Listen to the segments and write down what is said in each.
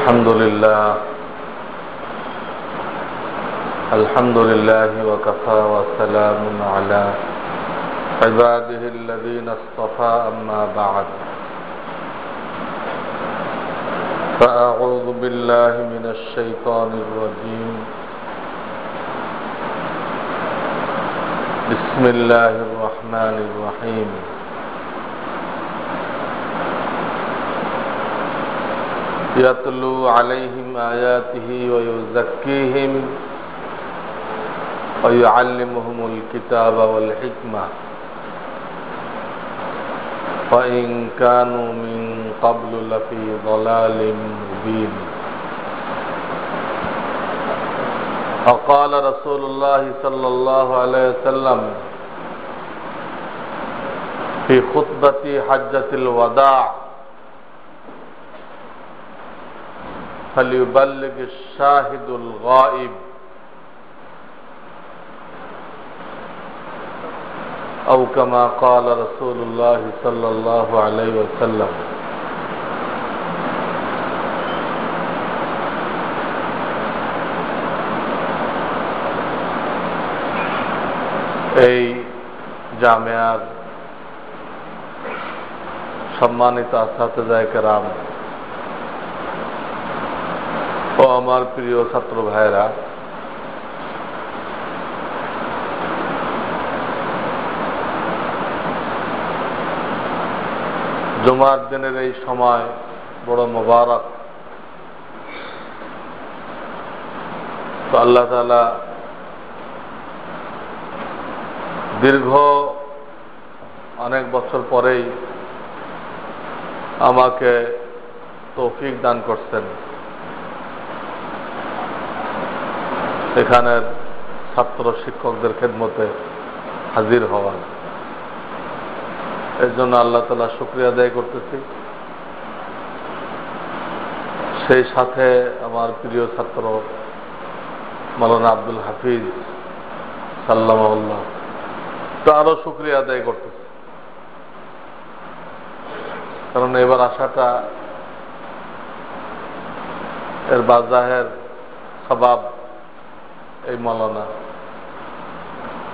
الحمد لله وكفى وسلام على عباده الذين اصطفى أما بعد فأعوذ بالله من الشيطان الرجيم بسم الله الرحمن الرحيم يتلو عليهم آياته ويزكيهم ويعلمهم الكتاب والحكمة وإن كانوا من قبل لفي ضلال مبين وقال رسول الله صلى الله عليه وسلم في خطبة حجة الوداع فليبلغ الشاهد الغائب أو كما قال رسول الله صلى الله عليه وسلم এই জামিয়ার সম্মানিত আসাতিজায়ে কেরাম ও আমার প্রিয় ছাত্র ভাইরা, জুমার দিনের এই সময় বড় মোবারক। তো আল্লাহ তাআলা দীর্ঘ অনেক বছর পরেই আমাকে তৌফিক দান করছেন এখানের ছাত্র শিক্ষকদের খেদমতে হাজির হওয়ার। এর জন্য আল্লাহ তাআলা শুকরিয়া আদায় করতেছি। সেই সাথে আমার প্রিয় ছাত্র মাওলানা আব্দুল হাফিজ সাল্লামাহুল্লাহ তারও শুকরিয়া আদায় করতেছি, কারণ এবার আসাটা এর বাজাহের সবাব এই মাওলানা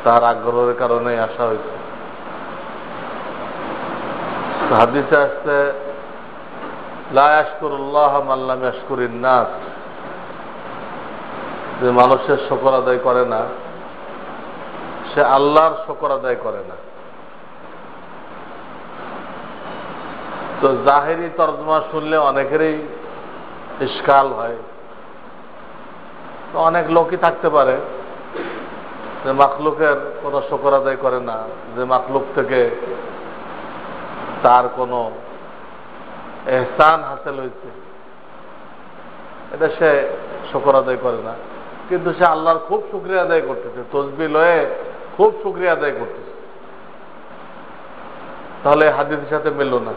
তার আগ্রহের কারণেই আসা হয়েছে। হাদিসে আসছে লা ইয়াশকুরুল্লাহ মান লাম ইয়াশকুরিন নাস, যে মানুষের শুকর আদায় করে না সে আল্লাহর শুকর আদায় করে না। তো জাহেরি তর্জমা শুনলে অনেকেরই ইশকাল হয়। তো অনেক লোকই থাকতে পারে যে মাখলুকের কোনো শুকর আদায় করে না, যে মাখলুক থেকে তার কোনো এহসান হাসিল হয়েছে এটা সে শুকর আদায় করে না, কিন্তু সে আল্লাহর খুব শুকরিয়া আদায় করতেছে, তসবিহ লয়ে খুব শুকরিয়া আদায় করতেছে। তাহলে হাদিসের সাথে মিলল না।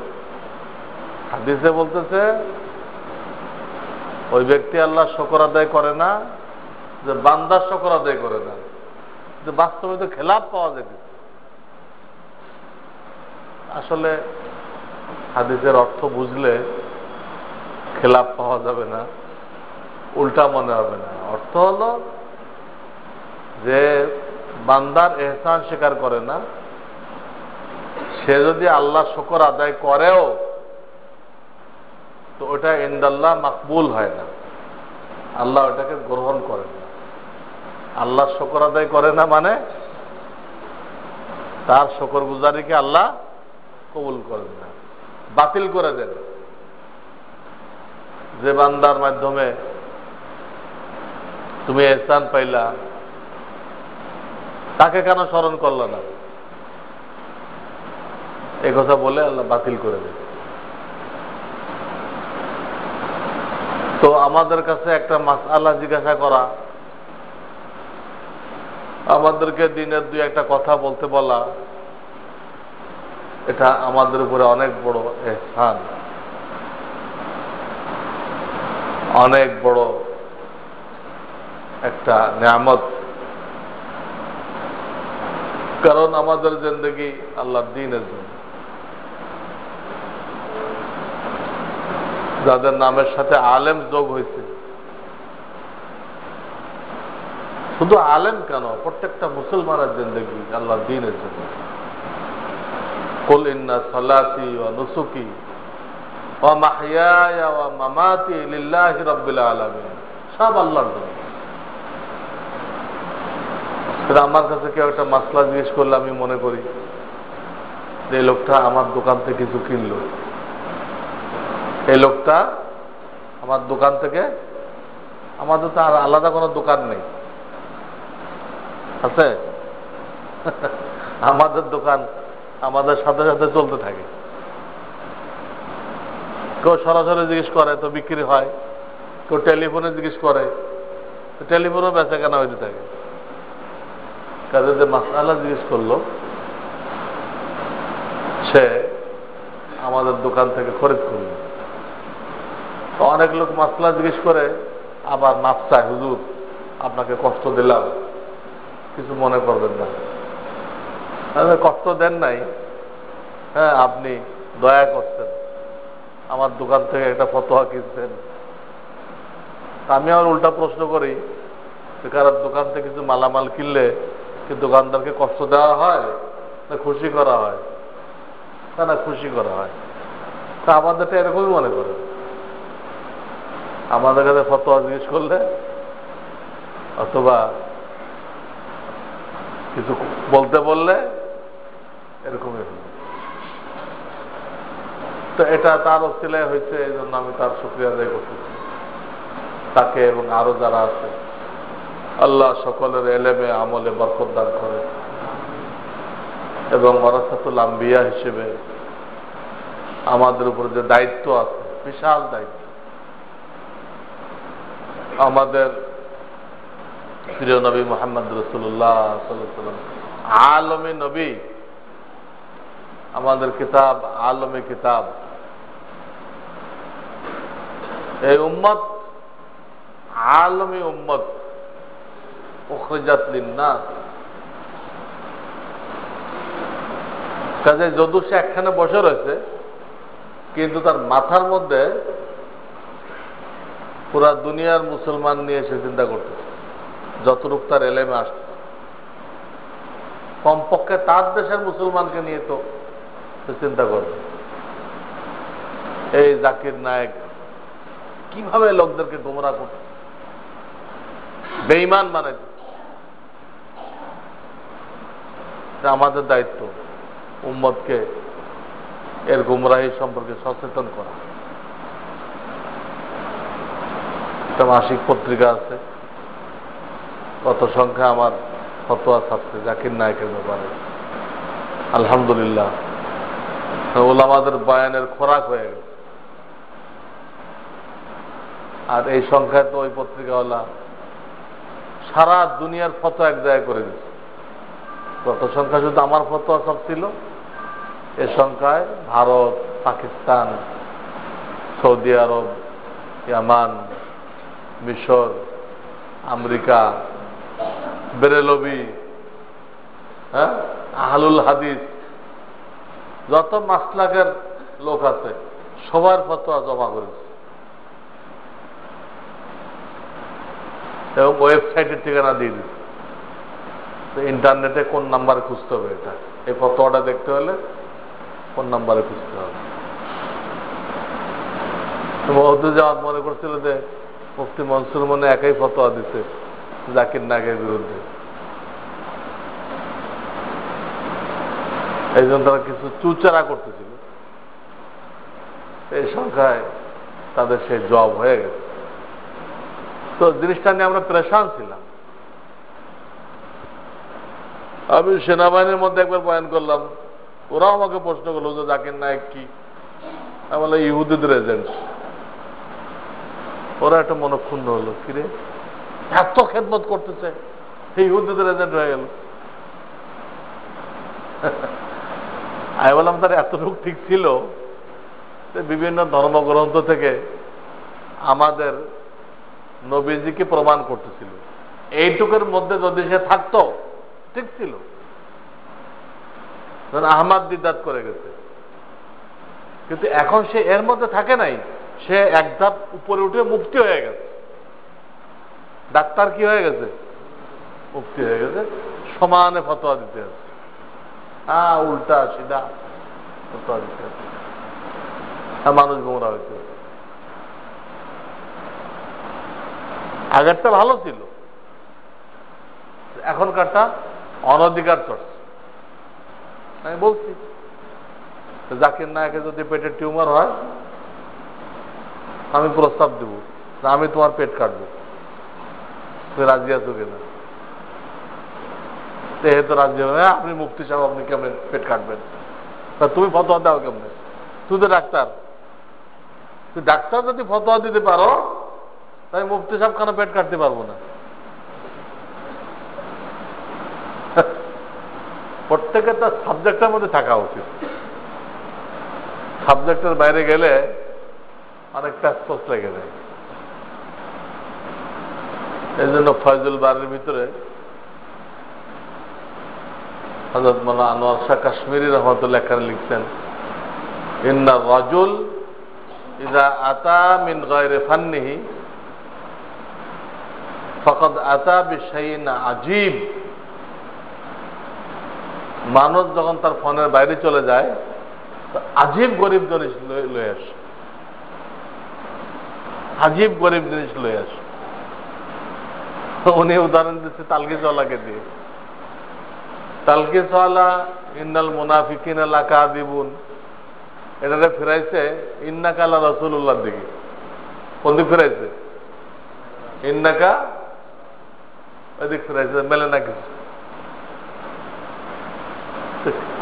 হাদিসে বলতেছে ওই ব্যক্তি আল্লাহর শুকর আদায় করে না যে বান্দার শুকর আদায় করে না, যে বাস্তবে তো খেলাফ পাওয়া যেতেছে। আসলে হাদিসের অর্থ বুঝলে খেলাফ পাওয়া যাবে না, উল্টা মনে হবে না। অর্থ হলো যে বান্দার এহসান স্বীকার করে না, সে যদি আল্লাহ শুকর আদায় করেও তো ওটা ইনদাল্লাহ মাকবুল হয় না, আল্লাহ ওটাকে গ্রহণ করে না। আল্লাহ শুকর আদায় করে না মানে তার শুকর গুজারিকে আল্লাহ কবুল করেন না, বাতিল করে দেন। যে বান্দার মাধ্যমে তুমি এহসান পাইলা তাকে কেন স্মরণ করল না, এই কথা বলে আল্লাহ বাতিল করে দেন। তো আমাদের কাছে একটা মাসআলা জিজ্ঞাসা করা, আমাদেরকে দিনের দুই একটা কথা বলতে বলা, এটা আমাদের উপরে অনেক বড় এহসান, অনেক বড় একটা নিয়ামত। কারণ আমাদের জিন্দেগি আল্লাহর দ্বীনের জন্য। যাদের নামের সাথে আলেম যোগ হয়েছে। শুধু আলেম কেন, প্রত্যেকটা মুসলমানের জিন্দেগি আল্লাহর দ্বীনের জন্য। কুল ইন্না সালাতি ওয়া নুসুকি ওয়া মাহইয়ায়া ওয়া মামাতি লিল্লাহি রাব্বিল আলামিন, সব আল্লাহর জন্য। আমার কাছে কেউ একটা মাসলা জিজ্ঞেস করলে আমি মনে করি যে এই লোকটা আমার দোকান থেকে কিছু কিনলো, এই লোকটা আমার দোকান থেকে, আমাদের তো আর আলাদা কোনো দোকান নেই, আছে? আমাদের দোকান আমাদের সাথে সাথে চলতে থাকে। কেউ সরাসরি জিজ্ঞেস করে তো বিক্রি হয়, কেউ টেলিফোনে জিজ্ঞেস করে তো টেলিফোনও বেচা কেনা হইতে থাকে। কাজে যে মাসআলা জিজ্ঞেস করলো সে আমাদের দোকান থেকে খরিদ করলো। তো অনেক লোক মাসলা জিজ্ঞেস করে আবার মাপ চায়, হুজুর আপনাকে কষ্ট দিলাম, কিছু মনে করবেন না। কষ্ট দেন নাই, হ্যাঁ আপনি দয়া করছেন, আমার দোকান থেকে একটা ফতোয়া কিনছেন। আমি আর উল্টা প্রশ্ন করি, কারণ দোকান থেকে কিছু মালামাল কিনলে কি দোকানদারকে কষ্ট দেওয়া হয় না খুশি করা হয়? না, খুশি করা হয়। তা আমাদেরটা এরকমই মনে করে, আমাদের কাছে ফতোয়া জিজ্ঞেস করলে অথবা কিছু বলতে বললে এরকমই। তো এটা তার অসিলায় হয়েছে, এই জন্য আমি তার শুকরিয়া আদায় করতেছি, তাকে এবং আরো যারা আছে। আল্লাহ সকলের এলেমে আমলে বরকত দান করে এবং ওয়ারাসাতুল আম্বিয়া হিসেবে আমাদের উপর যে দায়িত্ব আছে, বিশাল দায়িত্ব। আমাদের প্রিয় নবী মুহাম্মদ রাসূলুল্লাহ সাল্লাল্লাহু আলাইহি ওয়াসাল্লাম আলমী নবী, আমাদের কিতাব আলমী কিতাব। এই উম্মত আলমী উম্মত, উখরিজাত লিন্নাস। কাজে যদু সে একখানে বসে রয়েছে, কিন্তু তার মাথার মধ্যে পুরা দুনিয়ার মুসলমান নিয়ে সে চিন্তা করতেছে, যতটুক তার এলেমে আসছে। কমপক্ষে তার দেশের মুসলমানকে নিয়ে তো সে চিন্তা করবে। এই জাকির নায়েক কিভাবে লোকদেরকে গোমরাহ করছে, বেঈমান বানাইছে। আমাদের দায়িত্ব উম্মতকে এর গুমরাহি সম্পর্কে সচেতন করা। একটা মাসিক পত্রিকা আছে, কত সংখ্যা আমার ফতোয়া ছাপছে জাকির নায়েকের ব্যাপারে। আলহামদুলিল্লাহ, ওলামাদের বয়ানের খোরাক হয়ে গেছে। আর এই সংখ্যায় তো ওই পত্রিকাওয়ালা সারা দুনিয়ার ফতোয়া এক জায়গায় করে দিচ্ছে। কত সংখ্যা শুধু আমার ফতোয়া সব ছিল, এ সংখ্যায় ভারত, পাকিস্তান, সৌদি আরব, ইয়ামান, মিশর, আমেরিকা, বেরেলভি, হ্যাঁ, আহলুল হাদিস, যত মাসলাকের লোক আছে সবার ফতোয়া জমা করেছে এবং ওয়েবসাইটের ঠিকানা দিয়ে দিচ্ছে। ইন্টারনেটে কোন নাম্বারে খুঁজতে হবে, এটা এই ফতোয়াটা দেখতে হলে কোন নাম্বারে খুঁজতে হবে। জামাত মনে করছিল যে মুফতি মনসুর মনে একাই ফতোয়া দিচ্ছে জাকির নায়েকের বিরুদ্ধে, এই জন্য তারা কিছু চুচারা করতেছিল। এই সংখ্যায় তাদের সেই জব হয়ে গেছে। তো জিনিসটা নিয়ে আমরা পেরেশান ছিলাম। আমি সেনাবাহিনীর মধ্যে একবার বয়ান করলাম, ওরাও আমাকে প্রশ্ন করলো যে জাকির নায়েক কি? আমি বললাম ইহুদিদের এজেন্ট। ওরা একটা মনক্ষুণ্ণ হলো, কিরে এত খেদমত করতেছে, ইহুদিদের এজেন্ট হয়ে গেল। আমি বললাম তার এতটুকু ঠিক ছিল যে বিভিন্ন ধর্মগ্রন্থ থেকে আমাদের নবীজিকে প্রমাণ করতেছিল, এইটুকুর মধ্যে যদি সে থাকতো ঠিক ছিল। আহমদ বিদআত করে গেছে, কিন্তু এখন সে এর মধ্যে থাকে নাই, সে এক ধাপ উপরে উঠে মুফতি হয়ে গেছে। ডাক্তার কি হয়ে গেছে? মুফতি হয়ে গেছে। সমানে ফতোয়া দিতে আছে, উল্টা সিধা ফতোয়া দিতে আছে, মানুষ গোমরা হইতে। আগেরটা ভালো ছিল, এখনকারটা অনধিকার চর্চা। আমি বলছি জাকির নায়কে যদি পেটের টিউমার হয়, আমি প্রস্তাব দেব আমি তোমার পেট কাটবো, তুমি রাজি আছো কিনা? যেহেতু রাজি হবে, আপনি মুফতি সাহেব, আপনি কেমন পেট কাটবেন? তা তুমি ফতোয়া দাও কেমনে? তুই তো ডাক্তার, তুই ডাক্তার যদি ফতোয়া দিতে পারো, তাই মুফতি সাহেব কেন পেট কাটতে পারবো না? প্রত্যেকের তার সাবজেক্টের মধ্যে থাকা উচিত। সাবজেক্টের বাইরে গেলে অনেক প্যাসপোস লেগে যায়। এই জন্য ফয়জুল বারের ভিতরে হযরত মাওলানা আনোয়ার শাহ কাশ্মীরি রহমাতুল্লাহ এখানে লিখছেন, ইন্না রাজুল ইযা আতা মিন গায়রি ফান্নিহি ফাকাদ আতা বিশাইইন আজীব। মানুষ যখন তার ফোনের বাইরে চলে যায়, আজীব গরিব জিনিস লয়ে আসে, আজীব গরিব জিনিস লয়ে আসে। উনি উদাহরণ দিচ্ছে তালকিসওয়ালাকে দিয়ে। তালকিসওয়ালা ইন্নাল মুনাফিকিনা লাকাযিবুন, এটারে ফিরাইছে ইন্নাকা লা রাসূলুল্লাহর দিকে। কোন দিক ফিরাইছে? ইন্নাকা ওইদিক ফিরাইছে, মেলে না কিছু।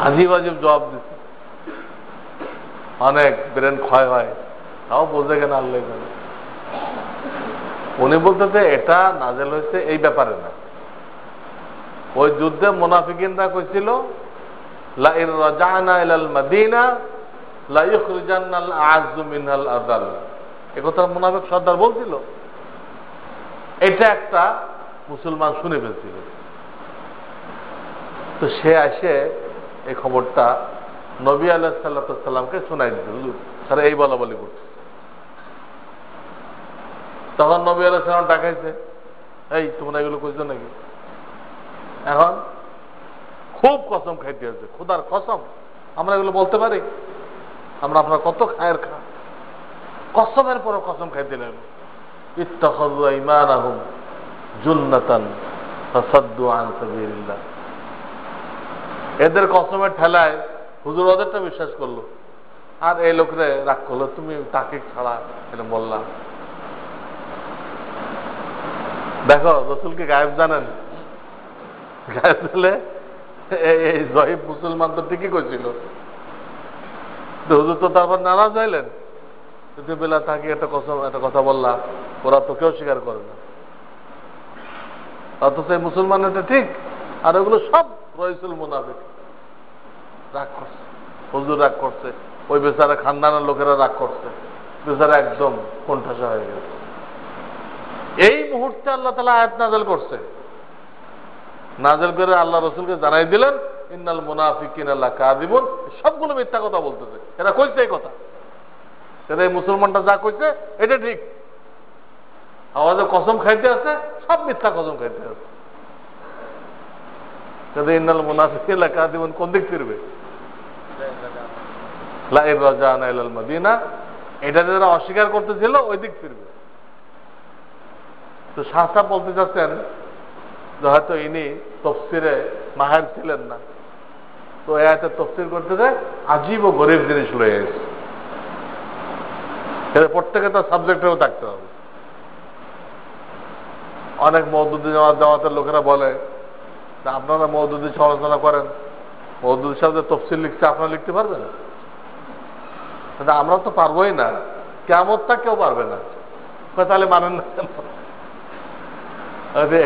আজীব আজীব জবাব দিচ্ছে, অনেক ব্রেন ক্ষয় হয়, তাও বোঝে কেন আল্লাহ জানে। উনি বলতেছে এটা নাজেল হয়েছে এই ব্যাপারে না, ওই যুদ্ধে মুনাফিকিনরা কইছিল লা ইন রাজানা ইলাল মাদিনা লা ইখরিজান্নাল আ'আজ্জু মিনহাল আযাল। এই কথা মুনাফিক সর্দার বলছিল। এটা একটা মুসলমান শুনে ফেলছিল, তো সে আসে এই খবরটা নবী আলাইহিস সাল্লামকে শোনাই দিল। তারা এই বলা বলি করছে। তখন নবী আলাইহিস সালাম ডাকাইছে, এই তোমরা এগুলো কইছো নাকি? এখন খুব কসম খাইতে হচ্ছে, খোদার কসম আমরা এগুলো বলতে পারি? আমরা আপনার কত খায়ের খা, কসমের পর কসম খাইতে লাগলো। ইত্তাখাযু আইমানাহুম জুন্নাতান ফাসাদ্দু আন সাবিলিল্লাহ। এদের কসমের ঠেলায় হুজুর ওদেরটা বিশ্বাস করলো, আর এই লোকরে রাগ করলো, তুমি তাকে ছাড়া এটা বললাম। দেখো রসুলকে গায়েব জানেন? গায়েব দিলে এই জহিব মুসলমান তো ঠিকই কইছিল, হুজুর তো তারপর নারাজ হইলেন, যদি বেলা থাকি একটা কসম একটা কথা বললাম, ওরা তো কেউ স্বীকার করে না। অথচ এই মুসলমান এটা ঠিক, আর ওগুলো সব রইসুল মুনাফিক। রাগ করছে, হুজুর রাগ করছে, ওই বেচারা খানদানের লোকেরা রাগ করছে, বেচারা একদম কোণঠাসা হয়ে গেছে। এই মুহূর্তে আল্লাহ তাআলা আয়াত নাযিল করছে, নাযিল করে আল্লাহ রসুলকে জানাই দিলেন ইন্নাল মুনাফিকিনা লাকাযিবুন। সবগুলো মিথ্যা কথা বলতেছে, এরা কইছে এই কথা, এরা এই মুসলমানটা যা কইছে এটা ঠিক। আমাদের কসম খাইতে আছে, সব মিথ্যা কসম খাইতে আছে। ইন্নাল মুনাফিকিনা লাকাযিবুন কোন দিক ফিরবে? লা ইন রাজানা ইলাল মাদিনা, এটা যারা অস্বীকার করতেছিল ওই দিক ফিরবে। তো শাহ সাহেব বলতে চাচ্ছেন যে হয়তো ইনি তফসিরে মাহের ছিলেন না, তো এই আয়াতে তফসির করতে যায় আজীব ও গরিব জিনিস লয়ে এসে। প্রত্যেকে তার সাবজেক্টেও থাকতে হবে। অনেক মওদুদি জামাতের লোকেরা বলে আপনারা মওদুদি সমালোচনা করেন, মওদুদি সাহেব যে তফসির লিখছে আপনারা লিখতে পারবেন? আমরা তো পারবোই না, কিয়ামতটা কেউ পারবে না। তাহলে মানেন না কেন?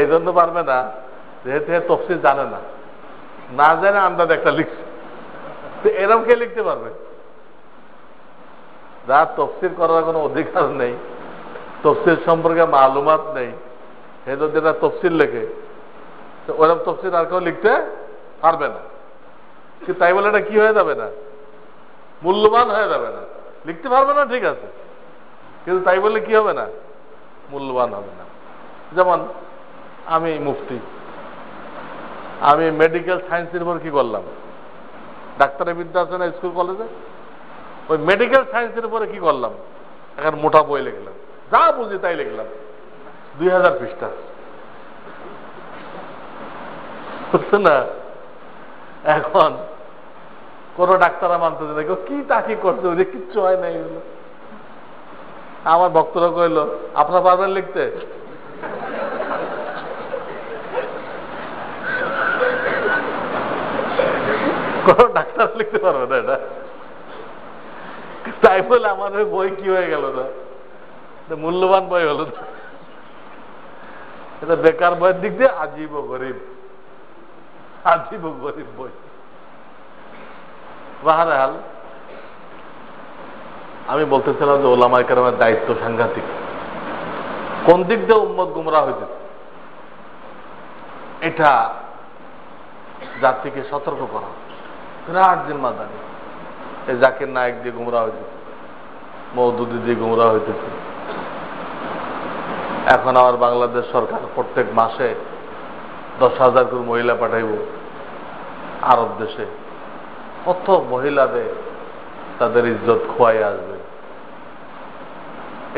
এই জন্য পারবে না যেহেতু তফসির জানে না, না জানে আন্দাজ একটা লিখছে, এরকম কে লিখতে পারবে? যার তফসির করার কোনো অধিকার নেই, তফসির সম্পর্কে মালুমাত নেই, সে যদি এটা তফসির লেখে, তো ওরকম তফসির আর কেউ লিখতে পারবে না। তাই বলে এটা কি হয়ে যাবে না? মূল্যবান হয়ে যাবে না, লিখতে পারবে না, ঠিক আছে, কিন্তু তাই বলে কি হবে না, মূল্যবান হবে না। যেমন আমি মুফতি, আমি মেডিকেল সায়েন্সের উপর কি করলাম, ডাক্তারের বিদ্যা আছে না স্কুল কলেজে, ওই মেডিকেল সায়েন্সের উপরে কি করলাম, এখন মোটা বই লিখলাম, যা বুঝি তাই লিখলাম, 2000 পৃষ্ঠা, বুঝছো না। এখন কোন ডাক্তাররা মানতেছে না, কি তাকি করছে, ওই যে কিচ্ছু হয় না এগুলো। আমার ভক্তরা কইল, আপনার পারবেন লিখতে? কোন ডাক্তার লিখতে পারবে না এটা। তাই বলে আমার ওই বই কি হয়ে গেল না, মূল্যবান বই হলো না, এটা বেকার বইয়ের দিক দিয়ে আজীব গরিব, আজীব গরিব বই। বাহারাল আমি বলতেছিলাম যে ওলামায়ে কেরামের দায়িত্ব সাংঘাতিক। কোন দিক দিয়ে উম্মত গুমরাহ হয়েছে, এটা জাতিকে সতর্ক করা বিরাট জিম্মাদারি। এই জাকির নায়েক দিয়ে গুমরাহ হয়েছে, মওদুদি দিয়ে গুমরাহ হইতেছে। এখন আবার বাংলাদেশ সরকার প্রত্যেক মাসে 10,000 করে মহিলা পাঠাইব আরব দেশে, কত মহিলাদের তাদের ইজ্জত খোয়াই আসবে।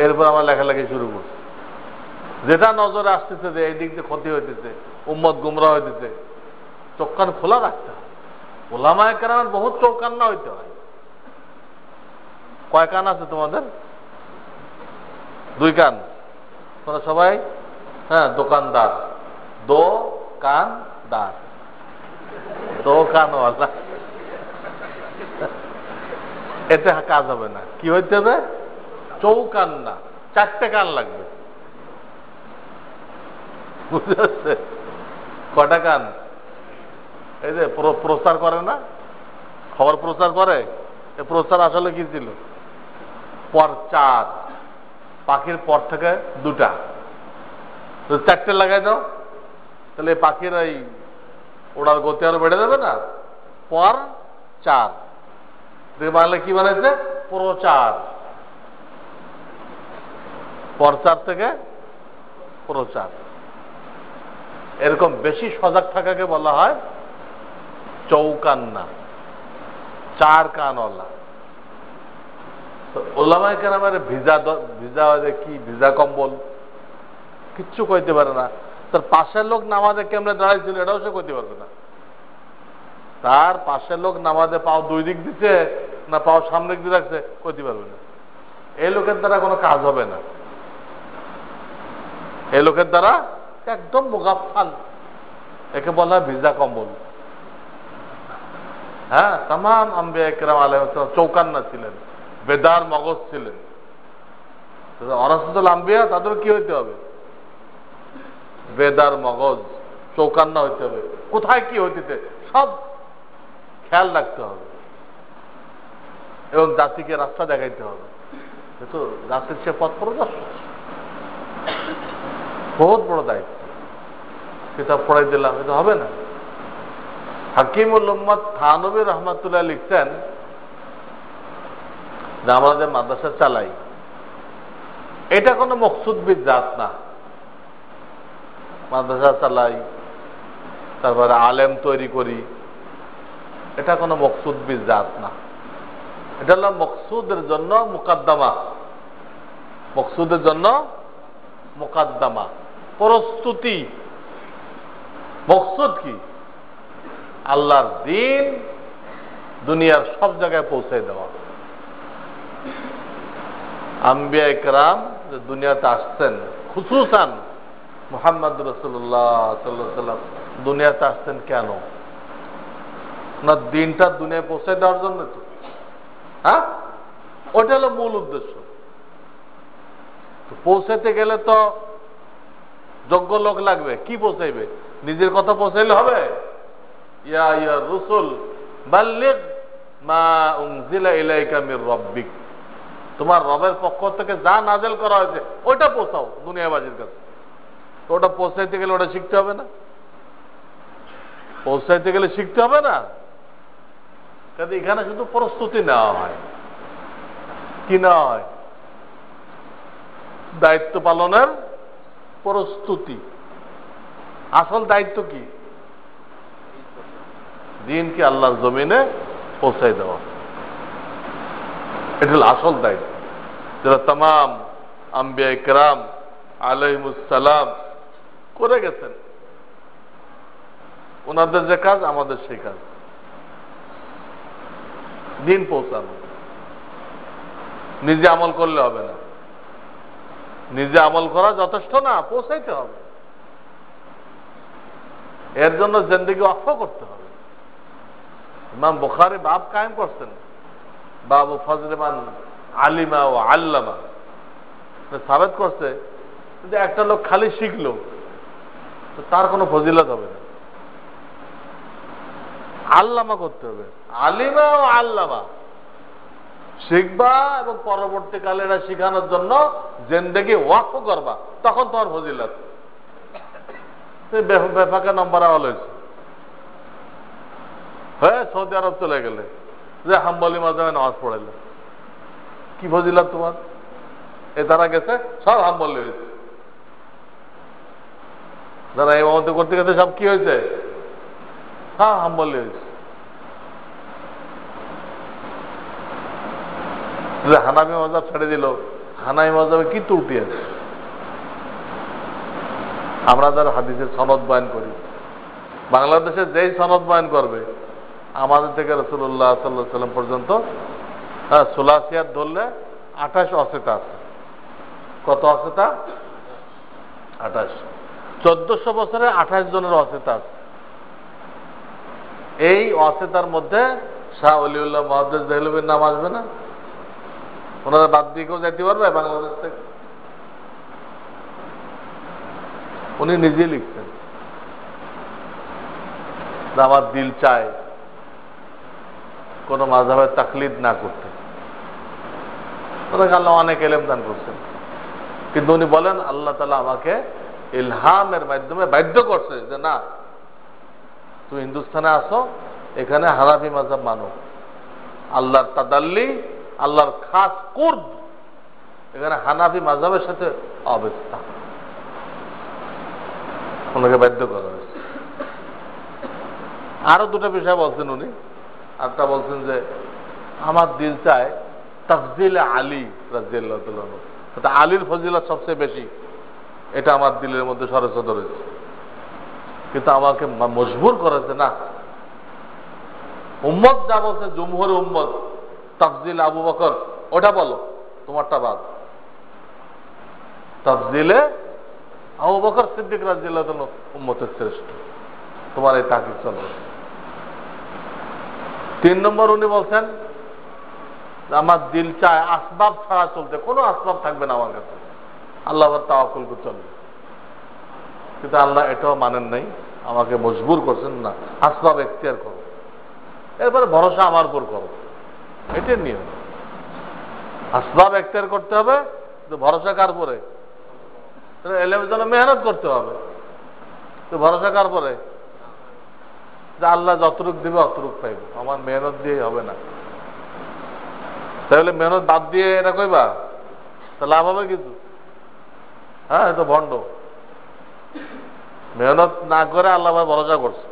এরপর আমার লেখালেখি শুরু করছে, যেটা নজরে আসতেছে যে এই দিক দিয়ে ক্ষতি হইতেছে, উম্মত গুমরাহ হইতেছে, চোখ কান খোলা রাখতে হয়। ওলামায়ে কেরামের বহুত চোখ কান না হইতে হয়। কয় কান আছে তোমাদের? 2 কান। তোমরা সবাই হ্যাঁ দোকানদার, দোকানদার, দোকানওয়ালা। এতে কাজ হবে না। কি হইতে হবে? চৌকান না, 4টে কান লাগবে। বুঝতে পারছে? কয়টা কান? এই যে প্রচার করে না, খবর প্রচার করে, এই প্রচার আসলে কি ছিল? পরচার, পাখির পর থেকে 2টা, 4টে লাগাই দাও, তাহলে পাখির এই ওড়ার গতি আরো বেড়ে যাবে না। পর চার বাংলা কি বানাইছে? প্রচার। পরচার থেকে প্রচার। এরকম বেশি সজাগ থাকাকে বলা হয় চৌকান্না, 4 কানওয়ালা। ওলামায়ে কেরামের ভিজা কি ভিজা কম্বল কিচ্ছু কইতে পারে না। তার পাশের লোক নামাজে কেমনে দাঁড়াইছিল এটাও সে কইতে পারবে না। তার পাশের লোক নামাজে পাও 2 দিক দিচ্ছে না পাও সামনের দিকে রাখছে কইতে পারবে না। এই লোকের দ্বারা কোনো কাজ হবে না। এই লোকের দ্বারা একদম মুগাফফাল, একে বলা হয় ভিজা কম্বল। হ্যাঁ, তাম আম্বিয়া কেরাম আলাইহিস সালাম চৌকান্না ছিলেন, বেদার মগজ ছিলেন। ওয়ারাসাতুল আম্বিয়া তাদের কি হইতে হবে? বেদার মগজ, চৌকান্না হইতে হবে। কোথায় কি হইতেছে সব খেয়াল রাখতে হবে এবং জাতিকে রাস্তা দেখাইতে হবে। কিন্তু জাতির সে পথ প্রদর্শক, বহুত বড় দায়িত্ব। কিতাব পড়াই দিলাম, এটা হবে না। হাকিমুল উম্মত থানবী রহমাতুল্লাহ লিখতেন যে আমরা যে মাদ্রাসা চালাই এটা কোনো মকসুদ বিজাত না। মাদ্রাসা চালাই, তারপরে আলেম তৈরি করি, এটা কোনো মকসুদ বিজাত না। এটা হলো মকসুদের জন্য মুকাদ্দামা, মকসুদের জন্য মুকাদ্দামা, প্রস্তুতি। মকসুদ কি? আল্লাহর দ্বীন দুনিয়ার সব জায়গায় পৌঁছে দেওয়া। আম্বিয়া ইকরাম যে দুনিয়াতে আসছেন, খুসুসান মুহাম্মদ রাসূলুল্লাহ সাল্লাল্লাহু আলাইহি ওয়াসাল্লাম দুনিয়াতে আসছেন কেন? না দিনটা দুনিয়ায় পৌঁছে দেওয়ার জন্য তো। হ্যাঁ, ওটা হলো মূল উদ্দেশ্য। পৌঁছাতে গেলে তো যোগ্য লোক লাগবে। কি পৌঁছাইবে? নিজের কথা পৌঁছাইলে হবে? ইয়া ইয়া রুসুল বাল্লিগ মা উনজিলা ইলাইকা মির রাব্বিক, তোমার রবের পক্ষ থেকে যা নাযিল করা হয়েছে ওটা পৌঁছাও দুনিয়াবাসীর কাছে। তো ওটা পৌঁছাইতে গেলে ওটা শিখতে হবে না? পৌঁছাইতে গেলে শিখতে হবে না? কাজে এখানে শুধু প্রস্তুতি নেওয়া হয়। কি নেওয়া হয়? দায়িত্ব পালনের প্রস্তুতি। আসল দায়িত্ব কি? দিনকে আল্লাহর জমিনে পৌঁছাই দেওয়া, এটা হল আসল দায়িত্ব, যারা তামাম আম্বিয়া ইকরাম আলাইহিমুসসালাম করে গেছেন। ওনাদের যে কাজ আমাদের সেই কাজ, দিন পৌঁছানো। নিজে আমল করলে হবে না, নিজে আমল করা যথেষ্ট না, পৌঁছাইতে হবে। এর জন্য জিন্দেগি ওয়াকফ করতে হবে। ইমাম বুখারী বাব কায়েম করছেন, বাবু ফজলে মান আলিমা ও আল্লামা। সাবেত করছে যে একটা লোক খালি শিখলো তো তার কোনো ফজিলত হবে না, আল্লামা করতে হবে। আলিমা ও আল্লামা শিখবা এবং পরবর্তীকালে এটা শিখানোর জন্য জিন্দেগি ওয়াকফ করবা, তখন তোমার ফজিলত। বেফাকা নম্বর আওয়াল হয়েছে, হ্যাঁ সৌদি আরব চলে গেলে যে হাম্বলি মাযহাবে নামাজ পড়াইলে, কি ফজিলত তোমার? এ তারা গেছে সব হাম্বলি হয়েছে, যারা এই মমতা করতে গেছে সব কি হয়েছে? হ্যাঁ হাম্বলি হয়েছে। হানাফি মাযহাব ছেড়ে দিল, হানাফি মাযহাবে কি ত্রুটি আছে? আমরা যারা হাদিসের সনদ বয়ান করি, বাংলাদেশে যেই সনদ বয়ান করবে আমাদের থেকে রাসূলুল্লাহ সাল্লাল্লাহু আলাইহি ওয়াসাল্লাম পর্যন্ত সুলাসিয়াত ধরলে 28 অসেতা আছে। কত অসেতা? 28। 1400 বছরে 28 জনের অসেতা আছে। এই অসেতার মধ্যে শাহ ওলিউল্লাহ মুহাদ্দিস দেহলভির নাম আসবে না? ওনারা বাদ দিয়ে কেউ যেতে পারবে বাংলাদেশ থেকে? উনি নিজে লিখছেন, আমার দিল চায় কোন মাযহাবের তাকলিদ না করতে। আল্লাহ অনেক ইলম দান করছেন, কিন্তু উনি বলেন আল্লাহ তাআলা আমাকে ইলহামের মাধ্যমে বাধ্য করছে যে না, তুমি হিন্দুস্তানে আসো, এখানে হানাফি মাযহাব মানো। আল্লাহর তাদাল্লি, আল্লাহর খাস কুরব এখানে হানাফি মাযহাবের সাথে অবস্থা, ওনাকে বাধ্য করা হয়েছে। আরো দুটো বিষয় বলছেন উনি। একটা বলছেন যে আমার দিল চায় তাফজিলে আলী রাদিয়াল্লাহু তাআলা আনহু, আলীর ফজিলত সবচেয়ে বেশি, এটা আমার দিলের মধ্যে সরসদ রয়েছে, কিন্তু আমাকে মজবুর করেছে না। উম্মত যা বলছে, জুমহুর উম্মত তাফজিল আবু বকর, ওটা বলো, তোমারটা বাদ। তাফজিলে আবু বকর সিদ্দিক রাদিয়াল্লাহু তাআলা উম্মতের শ্রেষ্ঠ, তোমার এই তাকিদ চলবে। 3 নম্বর উনি বলছেন আমার দিল চায় আসবাব ছাড়া চলতে, কোনো আসবাব থাকবে না আমার কাছে, আল্লাহর তাওয়াক্কুল করে চলবে। কিন্তু আল্লাহ এটাও মানেন নাই, আমাকে মজবুর করছেন না, আসবাব এখতিয়ার করো, এরপরে ভরসা আমার উপর করো। এটাই নিয়ম, আসবাব এখতিয়ার করতে হবে, তো ভরসা কার পরে? এলেমের জন্য মেহনত করতে হবে, তো ভরসা কার পরে? যে আল্লাহ যতটুক দিবে অতটুক পাইব, আমার মেহনত দিয়ে হবে না। তাহলে মেহনত বাদ দিয়ে এটা কইবা, তা লাভ হবে কিছু? হ্যাঁ, এটা ভণ্ড। মেহনত না করে আল্লাহ ভরসা করছে।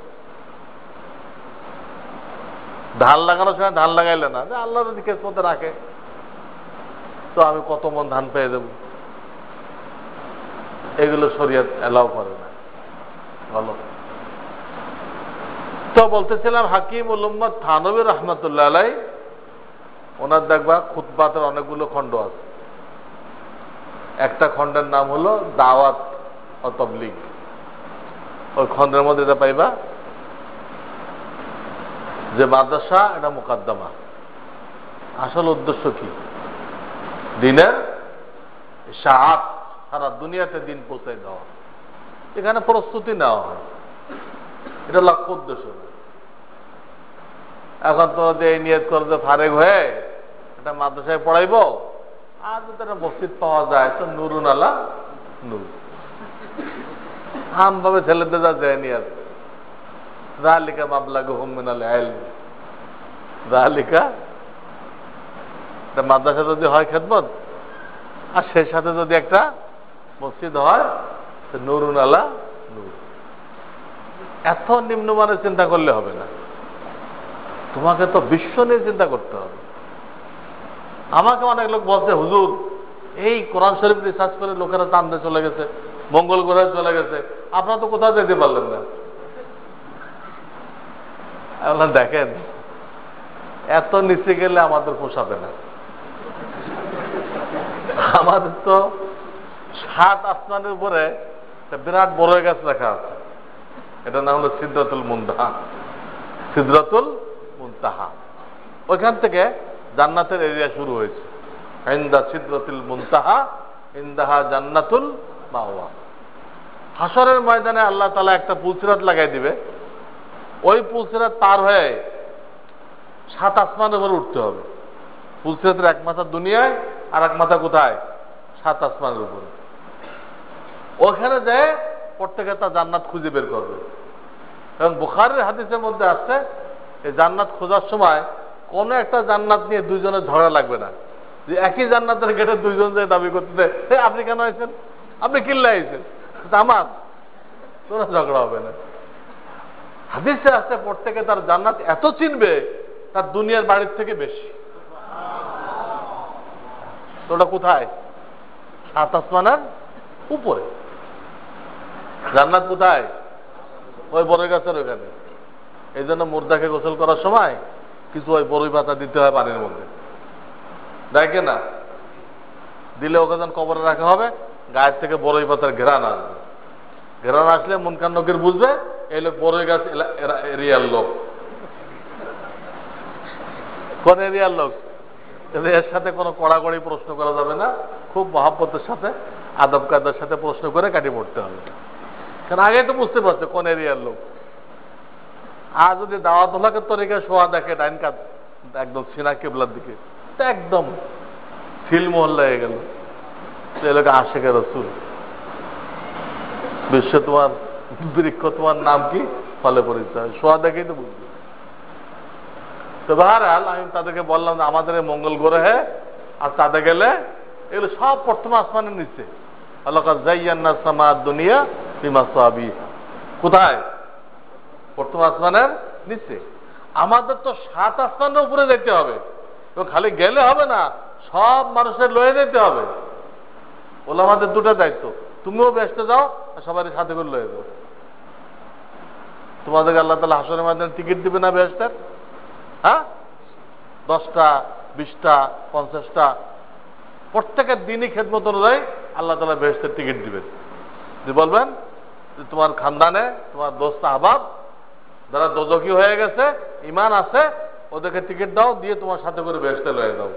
ধান লাগানোর সময় ধান লাগাইলে না, আল্লাহ যদি কিসমতে রাখে তো আমি কত মন ধান পেয়ে দেব, এগুলো শরীয়ত এলাও করে না। ভালো তো বলতেছিলাম, হাকিমুল উম্মত থানবী রাহমাতুল্লাহ আলাইহি, ওনার দেখবা খুতবাতের অনেকগুলো খণ্ড আছে। একটা খণ্ডের নাম হলো দাওয়াত ও তাবলীগ। ওই খণ্ডের মধ্যে এটা পাইবা যে মাদ্রাসা এটা মুকাদ্দমা, আসল উদ্দেশ্য কি? দিনের ইশাআত, সারা দুনিয়াতে দিন পৌঁছায় দেওয়া, এখানে প্রস্তুতি নেওয়া হয়, এটা লক্ষ্য উদ্দেশ্য। এখন তো যে নিয়ত করে যে ফারেক হয়ে এটা মাদ্রাসায় পড়াইবো, আর যদি একটা মসজিদ পাওয়া যায় তো নুরুন আলা নূর, আমভাবে ছেলেদের যা যায় নিয়ত, যালিকা মাবলাগুহুম মিনাল ইলম, যালিকা মাদ্রাসা যদি হয় খেদমত, আর সেই সাথে যদি একটা মসজিদ হয়, নুরুন আলা নূর। এত নিম্নমানের চিন্তা করলে হবে না, তোমাকে তো বিশ্ব নিয়ে চিন্তা করতে হবে। আমাকে অনেক লোক বলছে, হুজুর এই কোরআন শরীফ রিসার্চ করে লোকেরা চাঁদে চলে গেছে, মঙ্গল গ্রহে চলে গেছে, আপনারা তো কোথাও যেতে পারলেন না। দেখেন, এত নিচে গেলে আমাদের পোষাবে না। আমাদের তো 7 আসমানের উপরে একটা বিরাট বড় গাছ রাখা আছে, এটা নাম হলো সিদরাতুল মুনতাহা। সিদরাতুল মুনতাহা, ওইখান থেকে জান্নাতের এরিয়া শুরু হয়েছে। ইনদা সিদরাতুল মুনতাহা ইনদাহা জান্নাতুল মাওয়া। হাসরের ময়দানে আল্লাহ তাআলা একটা পুলসিরাত লাগাই দিবে, ওই পুলসিরাত পার হয়ে 7 আসমানের উপরে উঠতে হবে। পুলসিরাতের এক মাথা দুনিয়ায়, আর এক মাথা কোথায়? 7 আসমানের উপরে। ওখানে যায় প্রত্যেকে তার জান্নাত খুঁজে বের করবে। এবং বুখারীর হাদিসের মধ্যে আসছে, এই জান্নাত খোঁজার সময় কোন একটা জান্নাত নিয়ে দুইজনের ঝগড়া লাগবে না, যে একই জান্নাতের গেটে দুইজন যে দাবি করতে, আপনি কেন আইছেন, আপনি কিল্লা আইছেন, আমার কোনো ঝগড়া হবে না। হাদিসে আসছে প্রত্যেকে তার জান্নাত এত চিনবে তার দুনিয়ার বাড়ির থেকে বেশি। তো ওটা কোথায়? 7 আসমানের উপরে। জান্নাত কোথায়? ওই বড়ই গাছের ওখানে। এই জন্য মুর্দাকে গোসল করার সময় কিছু ওই বড়ই পাতা দিতে হয় পানির মধ্যে, দেখে না দিলে ওকে যখন কবরে রাখা হবে, গায়ের থেকে বড়ই পাতার ঘেরান আসবে। ঘেরান আসলে মুনকার নকির বুঝবে এই লোক বড়ই গাছ এরিয়ার লোক। কোন এরিয়ার লোক? এর সাথে কোনো কড়াকড়ি প্রশ্ন করা যাবে না, খুব মহাব্বতের সাথে আদব কায়দার সাথে প্রশ্ন করে কাটি পড়তে হবে, কারণ আগে তো বুঝতে পারছে কোন এরিয়ার লোক। আর যদি দাওয়াতুল্লাহকে তরিকা শোয়া দেখে ডাইন কাত একদম সিনা কেবলার দিকে, তো একদম ফিল মহল্লা হয়ে গেল, এলাকা আশেখে রসুল। বিশ্ব তোমার বৃক্ষ, তোমার নাম কি, ফলে পরিচয়, শোয়া দেখেই তো বুঝবে। তো বাহারাল আমি তাদেরকে বললাম যে আমাদের এই মঙ্গল গ্রহে আর চাঁদে গেলে এগুলো সব প্রথম আসমানের নিচে। আল্লাহ যাইয়ান্না সামা দুনিয়া বিমা সাবিহা। কোথায়? প্রথম আসমানের নিচে। আমাদের তো 7 আসমানের উপরে যেতে হবে, তো খালি গেলে হবে না, সব মানুষের লয়ে যেতে হবে। বলে আমাদের 2টা দায়িত্ব, তুমিও বেহেশতে যাও আর সবারই সাথে করে লয়ে যাও। তোমাদেরকে আল্লাহ তাআলা হাসরের ময়দানে টিকিট দিবে না বেহেশতের? হ্যাঁ, 10টা 20টা 50টা, প্রত্যেকের দিনই খেদমত অনুযায়ী আল্লাহ তাআলা বেহেশতের টিকিট দিবেন। যে বলবেন যে তোমার খানদানে তোমার দোস্ত আহবাব যারা দোজখী হয়ে গেছে, ইমান আছে, ওদেরকে টিকিট দাও, দিয়ে তোমার সাথে করে বেহেশতে লয়ে দাও।